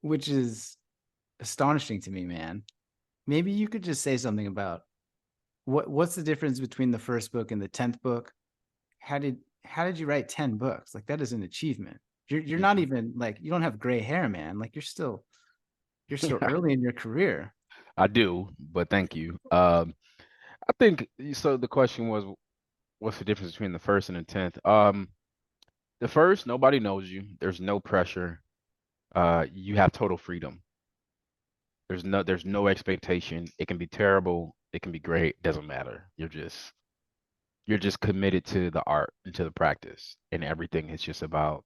which is astonishing to me, man. Maybe you could just say something about what's the difference between the first book and the 10th book? How did you write 10 books? Like that is an achievement. You're not Mhm. even like you don't have gray hair, man. Like you're still early in your career. I do, but thank you. I think so. The question was, what's the difference between the first and the 10th? The first, nobody knows you. There's no pressure. You have total freedom. There's no expectation. It can be terrible. It can be great. Doesn't matter. You're just committed to the art and to the practice, and everything is just about.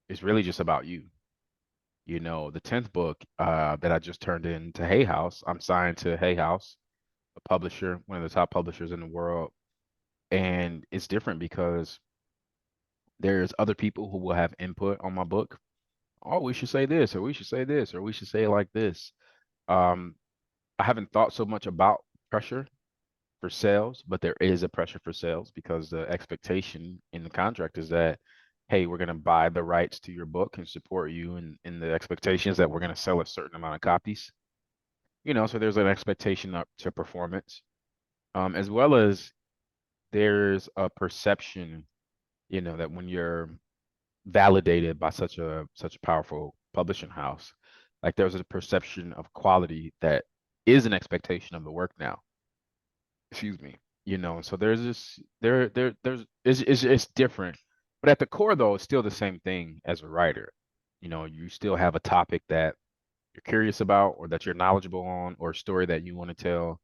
It's really just about you. The 10th book that I just turned in to Hay House, I'm signed to Hay House, a publisher, one of the top publishers in the world. And it's different because there's other people who will have input on my book. Oh, we should say this, or we should say this, or we should say it like this. Um, I haven't thought so much about pressure for sales, but there is a pressure for sales because the expectation in the contract is that, hey, we're going to buy the rights to your book and support you, and the expectations that we're going to sell a certain amount of copies. So there's an expectation up to performance, as well as there's a perception, that when you're validated by such a powerful publishing house, like there's a perception of quality that is an expectation of the work now. Excuse me. So there's this there's it's different. But at the core though, it's still the same thing as a writer. You still have a topic that you're curious about or that you're knowledgeable on or a story that you want to tell.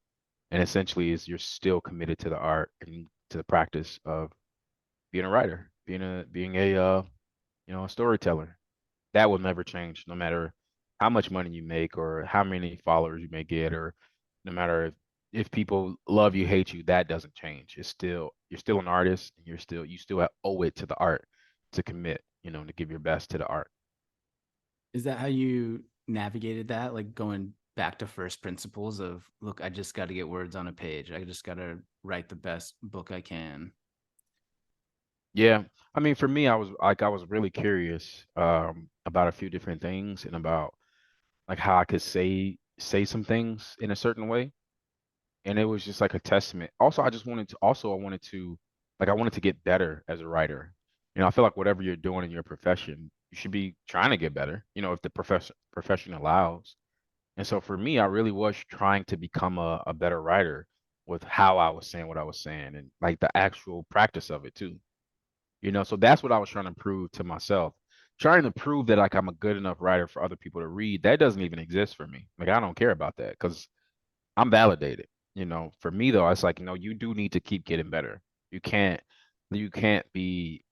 And essentially is you're still committed to the art and to the practice of being a writer, being a storyteller. That will never change, no matter how much money you make or how many followers you may get, or no matter if people love you, hate you, that doesn't change. You're still an artist, and you still owe it to the art to commit, to give your best to the art. Is that how you navigated that? Like going back to first principles of, look, I just got to get words on a page. I just got to write the best book I can. Yeah. I mean, for me, I was really curious about a few different things and about like how I could say some things in a certain way. And it was just like a testament. Also, I wanted to get better as a writer. I feel like whatever you're doing in your profession, you should be trying to get better, if the profession allows. And so for me, I really was trying to become a better writer with how I was saying what I was saying and like the actual practice of it too. So that's what I was trying to prove to myself. Trying to prove that like I'm a good enough writer for other people to read, that doesn't even exist for me. Like I don't care about that because I'm validated. For me though, it's like, you do need to keep getting better. You can't you can't be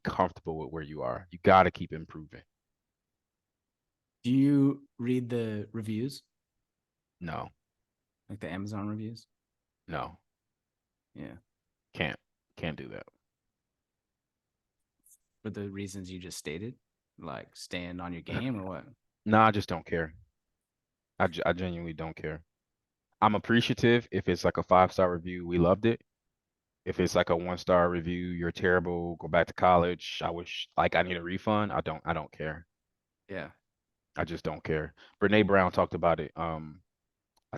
comfortable with where you are. You got to keep improving. Do you read the reviews, No, like the Amazon reviews? no, Yeah, can't can't do that. for the reasons you just stated, like staying on your game or what? No, I just don't care. I genuinely don't care. I'm appreciative if it's like a 5-star review, we loved it. If it's like a 1-star review, you're terrible, go back to college. I wish like I need a refund. I don't care. Yeah, I just don't care. Brene Brown talked about it. I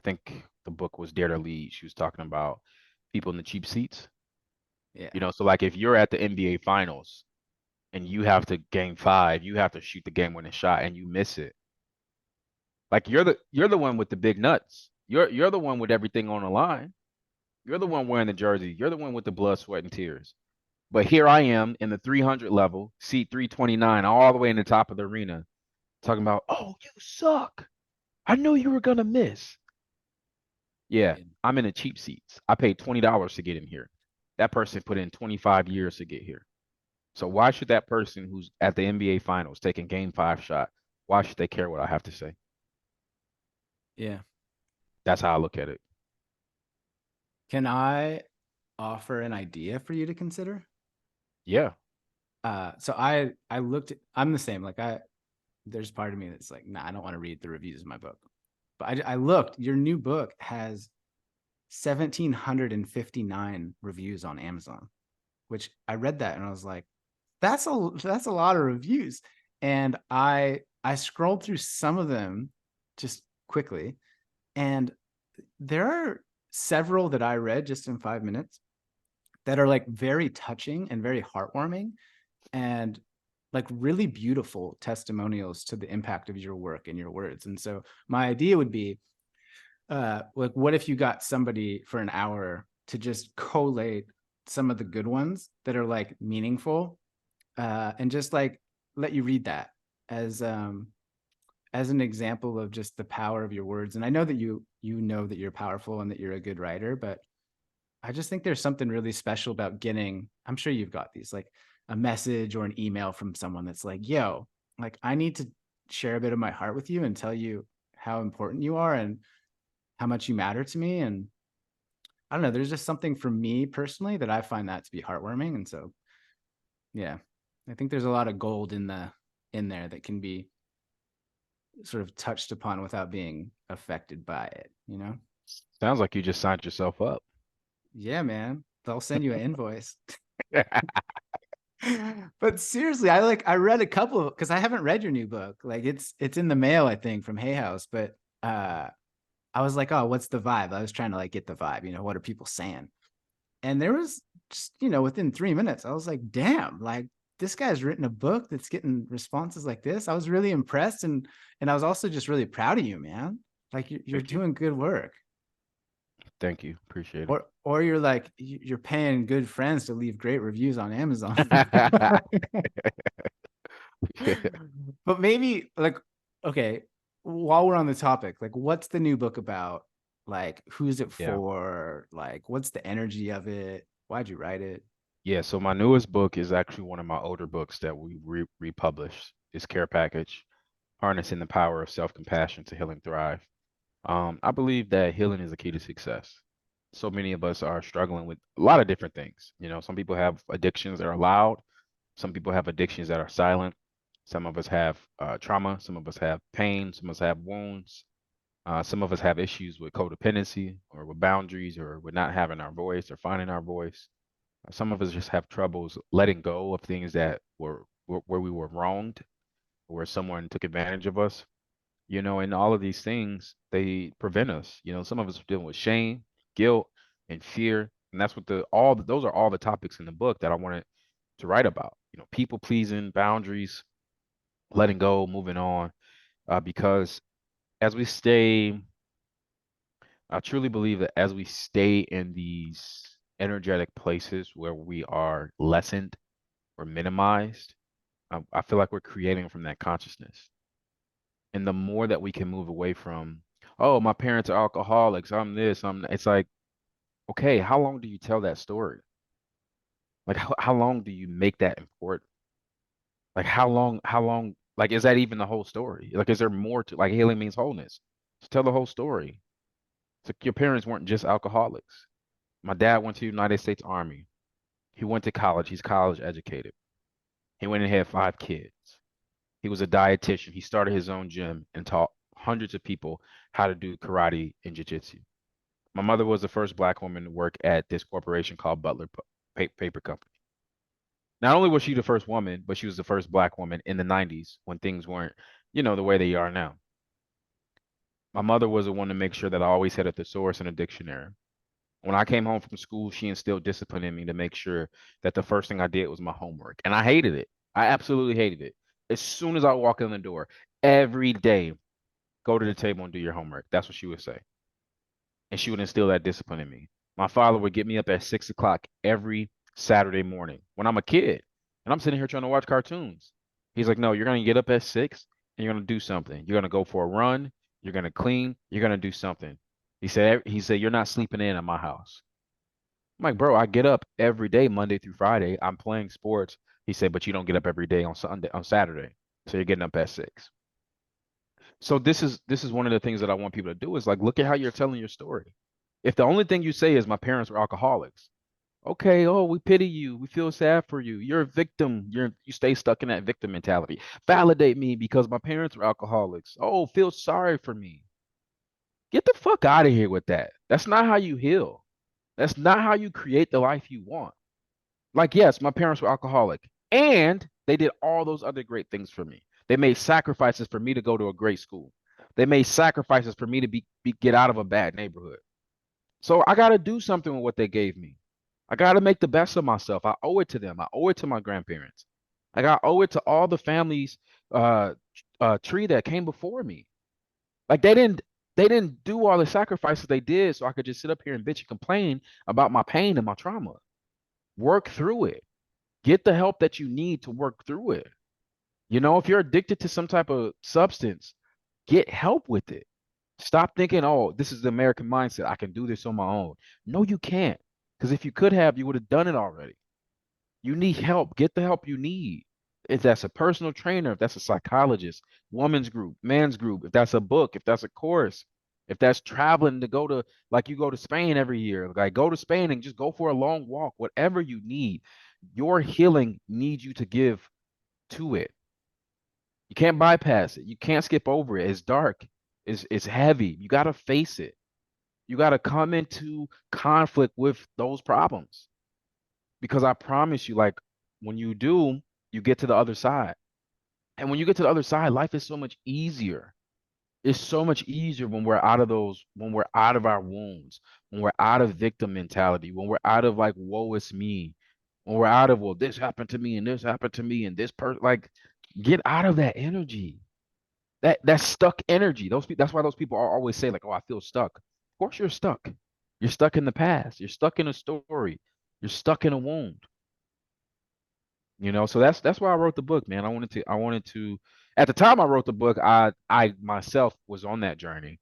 think the book was Dare to Lead. She was talking about people in the cheap seats. yeah, So like if you're at the NBA finals and you have to game 5, you have to shoot the game winning shot and you miss it. Like you're the one with the big nuts. You're the one with everything on the line. You're the one wearing the jersey. You're the one with the blood, sweat, and tears. But here I am in the 300 level, seat 329, all the way in the top of the arena, talking about, oh, you suck. I knew you were gonna miss. Yeah, yeah, I'm in the cheap seats. I paid $20 to get in here. That person put in 25 years to get here. So why should that person who's at the NBA finals taking game 5 shot, why should they care what I have to say? yeah. That's how I look at it. Can I offer an idea for you to consider? Yeah. So I looked at, I'm the same. Like there's part of me that's like, nah, I don't want to read the reviews of my book. But I looked, your new book has 1,759 reviews on Amazon, which I read that and I was like, that's a lot of reviews. And I scrolled through some of them just quickly, and there are several that I read just in 5 minutes that are like very touching and very heartwarming and like really beautiful testimonials to the impact of your work and your words. And so my idea would be like what if you got somebody for an hour to just collate some of the good ones that are like meaningful, and just like let you read that as an example of just the power of your words. And I know that you know that you're powerful and that you're a good writer, but I just think there's something really special about getting, I'm sure you've got these, like a message or an email from someone that's like, yo, like I need to share a bit of my heart with you and tell you how important you are and how much you matter to me. And I don't know, there's just something for me personally that I find that to be heartwarming. And so, yeah, I think there's a lot of gold in there that can be sort of touched upon without being affected by it, you know? Sounds like you just signed yourself up. Yeah, man. They'll send you an invoice. But seriously, I read a couple of, because I haven't read your new book. Like it's in the mail, I think, from Hay House. But I was like, oh, what's the vibe? I was trying to like get the vibe, what are people saying? And there was just, within 3 minutes, I was like, damn, like this guy's written a book that's getting responses like this. I was really impressed, and I was also just really proud of you, man. Like you're Thank you. doing good work. Thank you. Appreciate Or you're like you're paying good friends to leave great reviews on Amazon. it. But maybe like, okay, while we're on the topic, like what's the new book about? Like who's it Yeah. for? Like what's the energy of it? Why'd you write it? Yeah, so my newest book is actually one of my older books that we republished. It's Care Package, Harnessing the Power of Self-Compassion to Heal and Thrive. I believe that healing is the key to success. So many of us are struggling with a lot of different things. Some people have addictions that are loud. Some people have addictions that are silent. Some of us have trauma. Some of us have pain. Some of us have wounds. Some of us have issues with codependency or with boundaries or with not having our voice or finding our voice. Some of us just have troubles letting go of things that were where we were wronged, where someone took advantage of us. And all of these things, they prevent us. Some of us are dealing with shame, guilt, and fear, and that's what those are all the topics in the book that I wanted to write about. People pleasing, boundaries, letting go, moving on, because as we stay, I truly believe that as we stay in these energetic places where we are lessened or minimized, I feel like we're creating from that consciousness. And the more that we can move away from Oh, my parents are alcoholics. I'm this. It's like, okay, how long do you tell that story? Like, how long do you make that important? Like, how long, like, is that even the whole story? Like, is there more to, like, healing means wholeness. Just tell the whole story. So your parents weren't just alcoholics. My dad went to the United States Army. He went to college. He's college educated. He went and had 5 kids. He was a dietitian. He started his own gym and taught hundreds of people how to do karate and jiu-jitsu. My mother was the first black woman to work at this corporation called Butler Paper Company. Not only was she the first woman, but she was the first black woman in the 90s when things weren't, the way they are now. My mother was the one to make sure that I always had a thesaurus and a dictionary. When I came home from school, she instilled discipline in me to make sure that the first thing I did was my homework. And I hated it. I absolutely hated it. As soon as I walk in the door, every day, go to the table and do your homework. That's what she would say. And she would instill that discipline in me. My father would get me up at 6 o'clock every Saturday morning when I'm a kid. And I'm sitting here trying to watch cartoons. He's like, no, you're going to get up at 6 and you're going to do something. You're going to go for a run. You're going to clean. You're going to do something. He said, you're not sleeping in at my house. I'm like, bro, I get up every day, Monday through Friday. I'm playing sports. He said, but you don't get up every day on Sunday, on Saturday. So you're getting up at 6. So this is one of the things that I want people to do is like look at how you're telling your story. If the only thing you say is my parents were alcoholics, okay, oh, we pity you, we feel sad for you. You're a victim. You stay stuck in that victim mentality. Validate me because my parents were alcoholics. Oh, feel sorry for me. Get the fuck out of here with that. That's not how you heal. That's not how you create the life you want. Like, yes, my parents were alcoholic, and they did all those other great things for me. They made sacrifices for me to go to a great school. They made sacrifices for me to get out of a bad neighborhood. So I got to do something with what they gave me. I got to make the best of myself. I owe it to them. I owe it to my grandparents. Like I owe it to all the families uh tree that came before me. Like they didn't do all the sacrifices they did so I could just sit up here and bitch and complain about my pain and my trauma. Work through it. Get the help that you need to work through it. If you're addicted to some type of substance, get help with it. Stop thinking, oh, this is the American mindset. I can do this on my own. No, you can't. Because if you could have, you would have done it already. You need help. Get the help you need. If that's a personal trainer, if that's a psychologist, woman's group, man's group, if that's a book, if that's a course, if that's traveling to go to, like you go to Spain every year, like go to Spain and just go for a long walk, whatever you need, your healing needs you to give to it. You can't bypass it. You can't skip over it. It's dark. It's heavy. You got to face it. You got to come into conflict with those problems because I promise you, like when you do, you get to the other side. And when you get to the other side, life is so much easier. It's so much easier when we're out of our wounds, when we're out of victim mentality, when we're out of like, woe is me, when we're out of, well, this happened to me and this happened to me and this person, like, get out of that energy, that stuck energy. Those people, that's why those people are always say, like, oh, I feel stuck. Of course you're stuck. You're stuck in the past. You're stuck in a story. You're stuck in a wound. So that's why I wrote the book, man. I wanted to at the time I wrote the book, I myself was on that journey,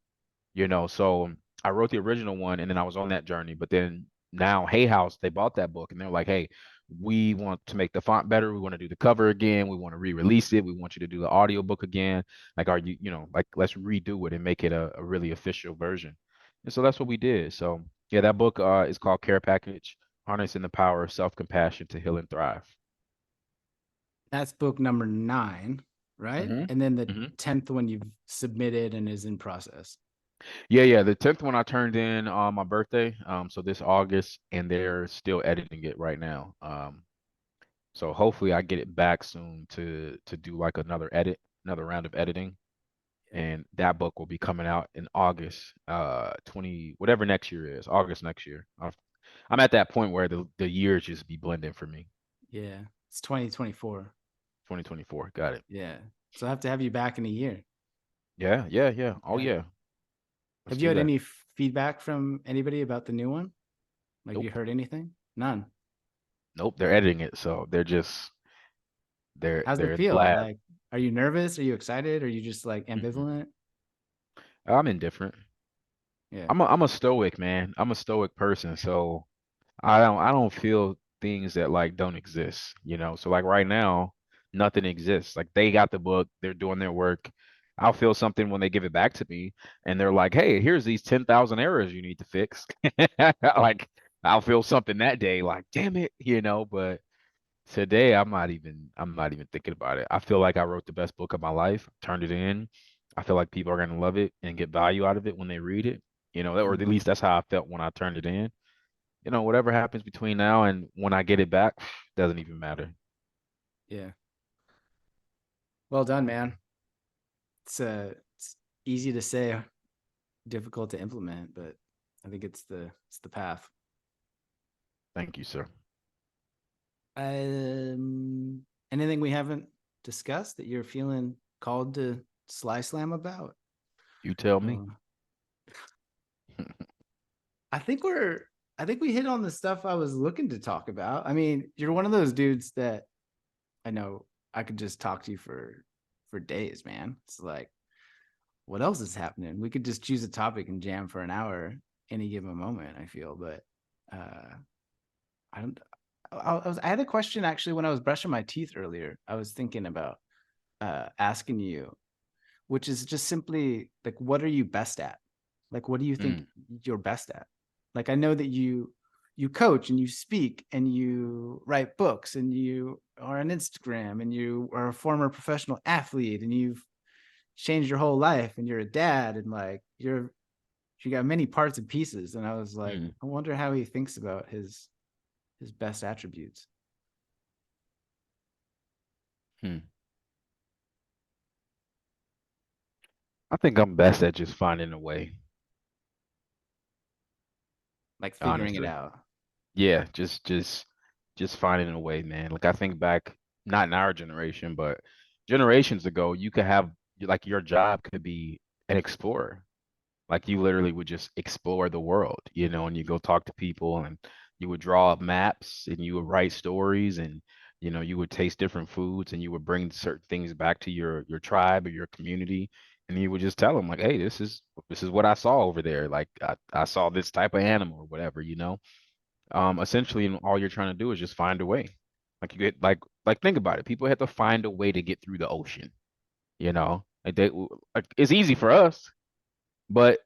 so I wrote the original one and then I was on that journey. But then now Hay House, they bought that book and they're like, hey, we want to make the font better. We want to do the cover again. We want to re-release it. We want you to do the audio book again. Like, are like, let's redo it and make it a really official version. And so that's what we did. So yeah, that book is called Care Package, Harnessing the Power of Self-Compassion to Heal and Thrive. That's book number 9, right? hmm And then the hmm 10th one you've submitted and is in process. Yeah. The 10th one I turned in on my birthday, so this August, and they're still editing it right now. So hopefully I get it back soon to do like another round of editing, Yeah. and that book will be coming out in August, 20 whatever next year is, August next year. I'm at that point where the years just be blending for me. Yeah. It's 2024. 2024, got it. Yeah. So I have to have you back in a year. Yeah. Oh Okay. yeah, let's Have you do had that. any feedback from anybody about the new one? Like, you Nope, heard anything? None. nope. They're editing it, so How's it they're in the feel? lab. Like, are you nervous? Are you excited? Are you just like Mm-mm. ambivalent? I'm indifferent. Yeah. I'm a stoic, man. I'm a stoic person, so I don't feel things that like don't exist, you know. So like right now, nothing exists. Like they got the book, they're doing their work. I'll feel something when they give it back to me and they're like, "Hey, here's these 10,000 errors you need to fix." Like I'll feel something that day like, "Damn it," you know, but today I'm not even thinking about it. I feel like I wrote the best book of my life, turned it in. I feel like people are going to love it and get value out of it when they read it. You know, or at Mhm. least that's how I felt when I turned it in. You know, whatever happens between now and when I get it back, doesn't even matter. Yeah. Well done, man. It's easy to say, difficult to implement, but I think it's the path. Thank you, sir. Anything we haven't discussed that you're feeling called to sly slam about? You tell me. Uh, I think we're I think we hit on the stuff I was looking to talk about. I mean, you're one of those dudes that I know I could just talk to you for days, man. It's like, what else is happening? We could just choose a topic and jam for an hour any given moment, I feel, but uh I don't I had a question actually when I was brushing my teeth earlier. I was thinking about asking you, which is just simply like, what are you best at? Like, what do you think Mm, you're best at? Like, I know that you coach and you speak and you write books and you are on Instagram and you are a former professional athlete and you've changed your whole life and you're a dad and like you got many parts and pieces. And I was like, mm, I wonder how he thinks about his best attributes. mm. I think I'm best at just finding a way, Like figuring it honestly. out. Yeah, just finding a way, man. Like I think back, not in our generation, but generations ago, you could have like your job could be an explorer. Like you literally would just explore the world, you know, and you go talk to people and you would draw up maps and you would write stories and you know, you would taste different foods and you would bring certain things back to your tribe or your community and you would just tell them like, "Hey, this is what I saw over there. Like I saw this type of animal or whatever, you know." Essentially and all you're trying to do is just find a way. Like you get like think about it. People have to find a way to get through the ocean, you know? Like it's easy for us, but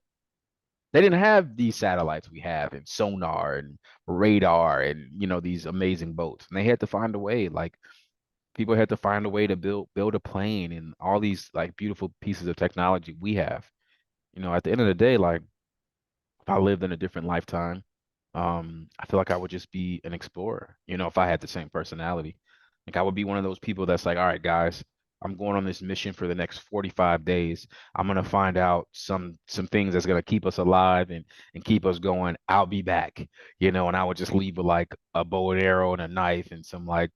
they didn't have these satellites we have and sonar and radar and you know these amazing boats. And they had to find a way. Like people had to find a way to build a plane and all these like beautiful pieces of technology we have. You know, at the end of the day, like if I lived in a different lifetime, I feel like I would just be an explorer. You know, if I had the same personality, like I would be one of those people that's like, all right, guys, I'm going on this mission for the next 45 days. I'm gonna find out some things that's gonna keep us alive and keep us going. I'll be back, you know, and I would just leave with like a bow and arrow and a knife and some like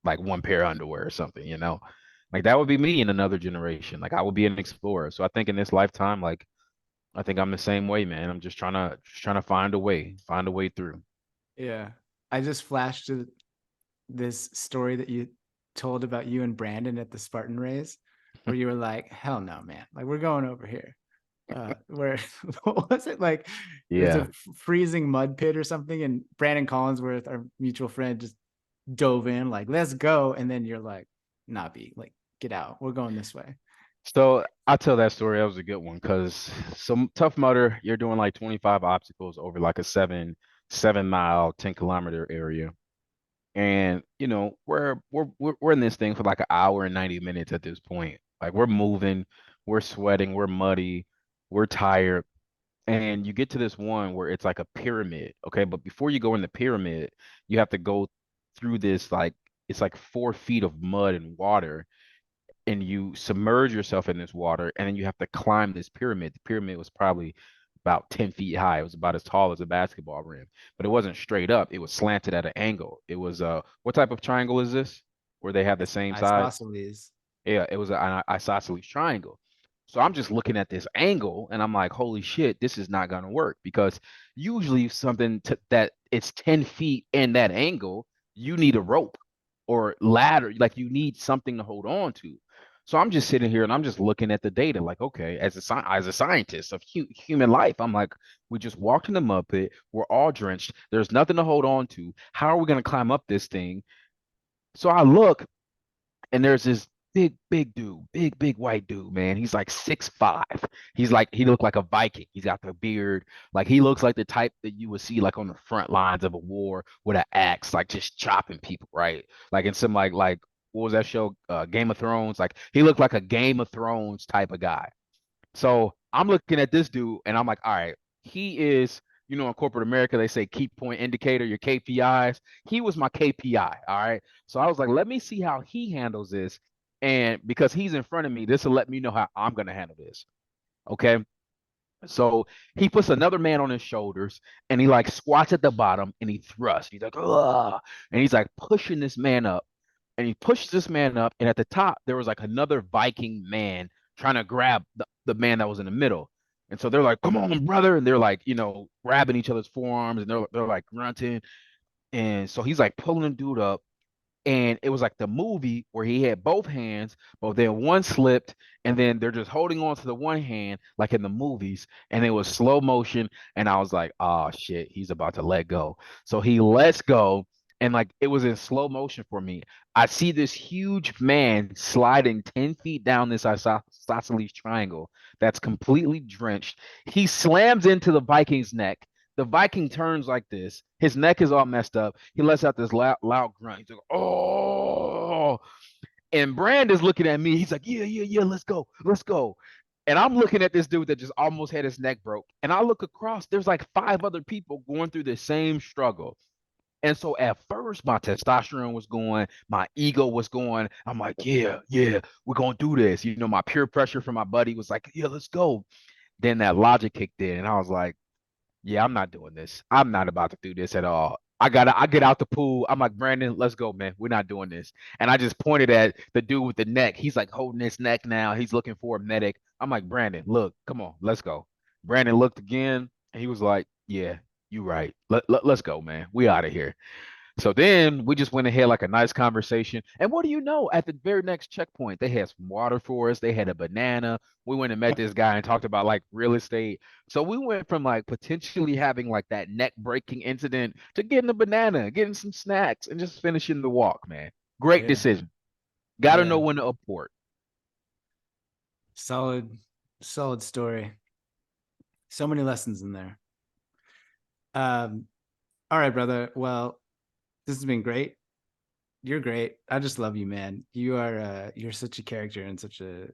one pair of underwear or something, you know. Like that would be me in another generation. Like I would be an explorer. So I think in this lifetime, like I think I'm the same way, man. I'm just trying to find a way through. Yeah. I just flashed to this story that you told about you and Brandon at the Spartan race, where you were like, "Hell no, man! Like we're going over here." Where what was it like? It was a Yeah. freezing mud pit or something, and Brandon Collinsworth, our mutual friend, just dove in like, "Let's go!" And then you're like, "Nah, B, like get out. We're going this way." So I'll tell that story. That was a good one because some Tough Mudder, you're doing like 25 obstacles over like a 7 mile, 10 kilometer area. And you know, we're in this thing for like an hour and 90 minutes at this point. Like we're moving, we're sweating, we're muddy, we're tired. And you get to this one where it's like a pyramid, okay? But before you go in the pyramid, you have to go through this like it's like 4 feet of mud and water, and you submerge yourself in this water, and then you have to climb this pyramid. The pyramid was probably about 10 feet high. It was about as tall as a basketball rim, but it wasn't straight up. It was slanted at an angle. It was what type of triangle is this? Where they have the same sides? Isosceles. Yeah, it was an isosceles triangle. So I'm just looking at this angle and I'm like, holy shit, this is not gonna work because usually that it's 10 feet in that angle, you need a rope or ladder, like you need something to hold on to. So I'm just sitting here and I'm just looking at the data, like, okay, as a scientist of human life, I'm like, we just walked in the mud pit. We're all drenched. There's nothing to hold on to. How are we going to climb up this thing? So I look, and there's this big dude, big white dude, man. He's like 6'5". He's like, he looked like a Viking. He's got the beard. Like he looks like the type that you would see like on the front lines of a war with an axe, like just chopping people, right? Like in some like what was that show? Game of Thrones. Like he looked like a Game of Thrones type of guy. So I'm looking at this dude and I'm like, all right, he is, in corporate America, they say key point indicator, your KPIs. He was my KPI. All right. So I was like, let me see how he handles this. And because he's in front of me, this will let me know how I'm going to handle this. Okay. So he puts another man on his shoulders and he like squats at the bottom and he thrusts. He's like, ugh. And he's like pushing this man up and he pushed this man up. And at the top, there was like another Viking man trying to grab the man that was in the middle. And so they're like, come on, brother. And they're like, grabbing each other's forearms and they're like grunting. And so he's like pulling the dude up and it was like the movie where he had both hands, but then one slipped, and then they're just holding on to the one hand, like in the movies, and it was slow motion. And I was like, oh shit, he's about to let go. So he lets go, and like it was in slow motion for me. I see this huge man sliding 10 feet down this isosceles triangle that's completely drenched. He slams into the Viking's neck. The Viking turns like this. His neck is all messed up. He lets out this loud grunt. He's like, "Oh!" And Brand is looking at me. He's like, "Yeah, yeah, yeah. Let's go, let's go." And I'm looking at this dude that just almost had his neck broke. And I look across. There's like 5 other people going through the same struggle. And so at first, my testosterone was going, my ego was going. I'm like, "Yeah, yeah, we're gonna do this." My peer pressure from my buddy was like, "Yeah, let's go." Then that logic kicked in, and I was like, yeah, I'm not doing this. I'm not about to do this at all. I get out the pool. I'm like, Brandon, let's go, man. We're not doing this. And I just pointed at the dude with the neck. He's like holding his neck now. He's looking for a medic. I'm like, Brandon, look, come on, let's go. Brandon looked again and he was like, yeah, you right. Let's go, man. We out of here. So then we just went ahead like a nice conversation. And what do you know? At the very next checkpoint, they had some water for us. They had a banana. We went and met this guy and talked about like real estate. So we went from like potentially having like that neck breaking incident to getting a banana, getting some snacks, and just finishing the walk, man. Great Yeah. decision. Got to know Yeah. when to abort. Solid, solid story. So many lessons in there. Um, all right, brother. Well, this has been great. You're great. I just love you, man. You're such a character and such a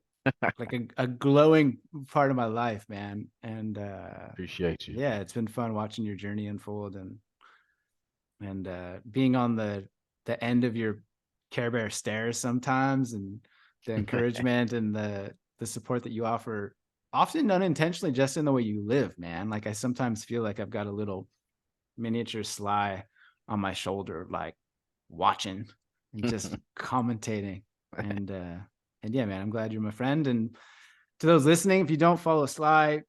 like a glowing part of my life, man. And Appreciate you. yeah, it's been fun watching your journey unfold and being on the end of your Care Bear stairs sometimes, and the encouragement and the support that you offer, often unintentionally, just in the way you live, man. Like I sometimes feel like I've got a little miniature Sly on my shoulder, like watching and just commentating. And yeah, man, I'm glad you're my friend. And to those listening, if you don't follow Sly,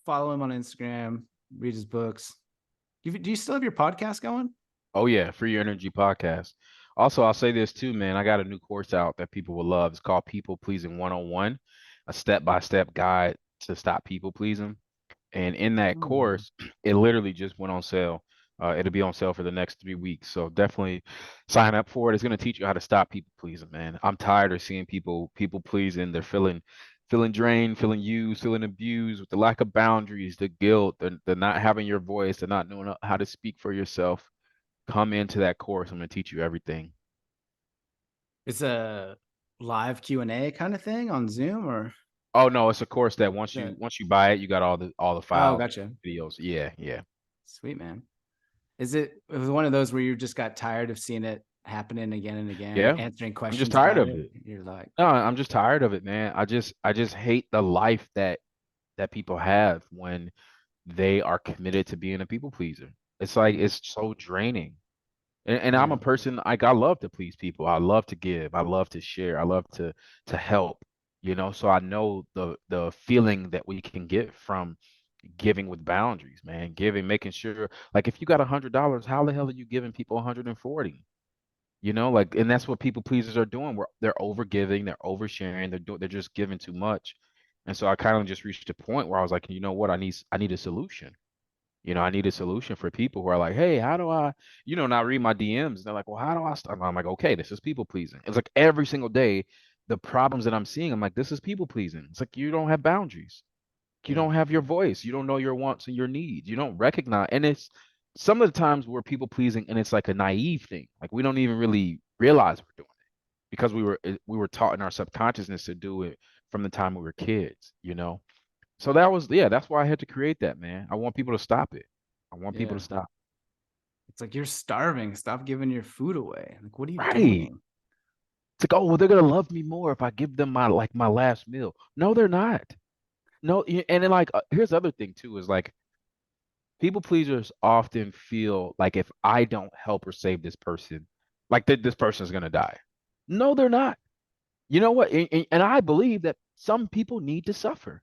follow him on Instagram, read his books. Do you still have your podcast going? Oh yeah, Free Your Energy podcast. Also, I'll say this too, man. I got a new course out that people will love. It's called People Pleasing 101, a step-by-step guide to stop people pleasing. And in that Oh, course, it literally just went on sale. It'll be on sale for the next 3 weeks. So definitely sign up for it. It's going to teach you how to stop people pleasing, man. I'm tired of seeing people pleasing. They're feeling drained, feeling used, feeling abused with the lack of boundaries, the guilt, the not having your voice, the not knowing how to speak for yourself. Come into that course. I'm going to teach you everything. it's a live Q&A kind of thing on Zoom, or Oh no, it's a course that is once you that? once you buy it, you got all the Oh, files, gotcha. videos. Yeah, yeah. Sweet, man. It was one of those where you just got tired of seeing it happening again and again, Yeah. answering I'm just questions tired about of it? it. You're like, No, I'm just tired of it, man. I just hate the life that people have when they are committed to being a people pleaser. It's like yeah, it's so draining. And I'm yeah. a person like I love to please people. I love to give. I love to share. I love to help. So I know the feeling that we can get from giving with boundaries, man. Giving, making sure like if you got $100, how the hell are you giving people 140? You know, like, and that's what people pleasers are doing. They're over giving, they're oversharing, they're just giving too much. And so I kind of just reached a point where I was like, you know what, I need a solution. I need a solution for people who are like, hey, how do I, and I read my DMs. They're like, well, how do I stop? I'm like, okay, this is people pleasing. It's like every single day, the problems that I'm seeing, I'm like, this is people pleasing. It's like you don't have boundaries. You Yeah. don't have your voice. You don't know your wants and your needs. You don't recognize. And it's some of the times we're people pleasing and it's like a naive thing. Like we don't even really realize we're doing it because we were taught in our subconsciousness to do it from the time we were kids. So that's why I had to create that, man. I want people to stop it. I want people Yeah. to stop. It's like you're starving. Stop giving your food away. Like, what are you Right. doing? It's like, oh, well, they're gonna love me more if I give them my last meal. No, they're not. No, and then like here's the other thing too is like people pleasers often feel like if I don't help or save this person, like this person is gonna die. No, they're not. You know what? And I believe that some people need to suffer.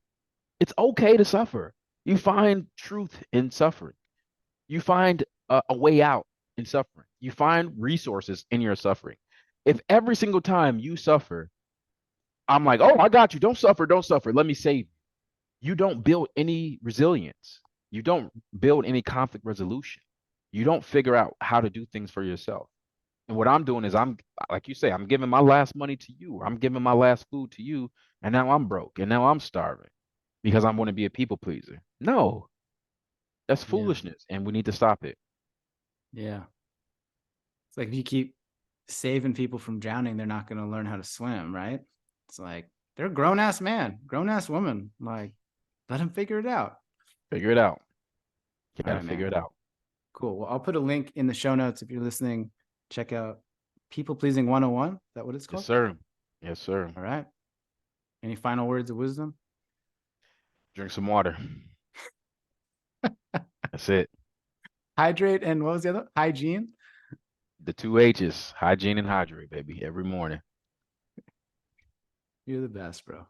It's okay to suffer. You find truth in suffering. You find a way out in suffering. You find resources in your suffering. If every single time you suffer, I'm like, oh, I got you. Don't suffer. Don't suffer. Let me save you. You don't build any resilience. You don't build any conflict resolution. You don't figure out how to do things for yourself. And what I'm doing is like you say, I'm giving my last money to you. Or I'm giving my last food to you. And now I'm broke. And now I'm starving because I'm going to be a people pleaser. No, that's Yeah. foolishness. And we need to stop it. Yeah. It's like if you keep saving people from drowning, they're not going to learn how to swim, right? It's like they're a grown ass man, grown ass woman. Like, let them figure it out. Figure it out. You All got to right, figure man. it out. Cool. Well, I'll put a link in the show notes if you're listening. Check out People Pleasing 101. Is that what it's Yes, called? sir. Yes, sir. All right. Any final words of wisdom? Drink some water. That's it. Hydrate and what was the other? Hygiene. The two H's, hygiene and hydrate, baby, every morning. You're the best, bro.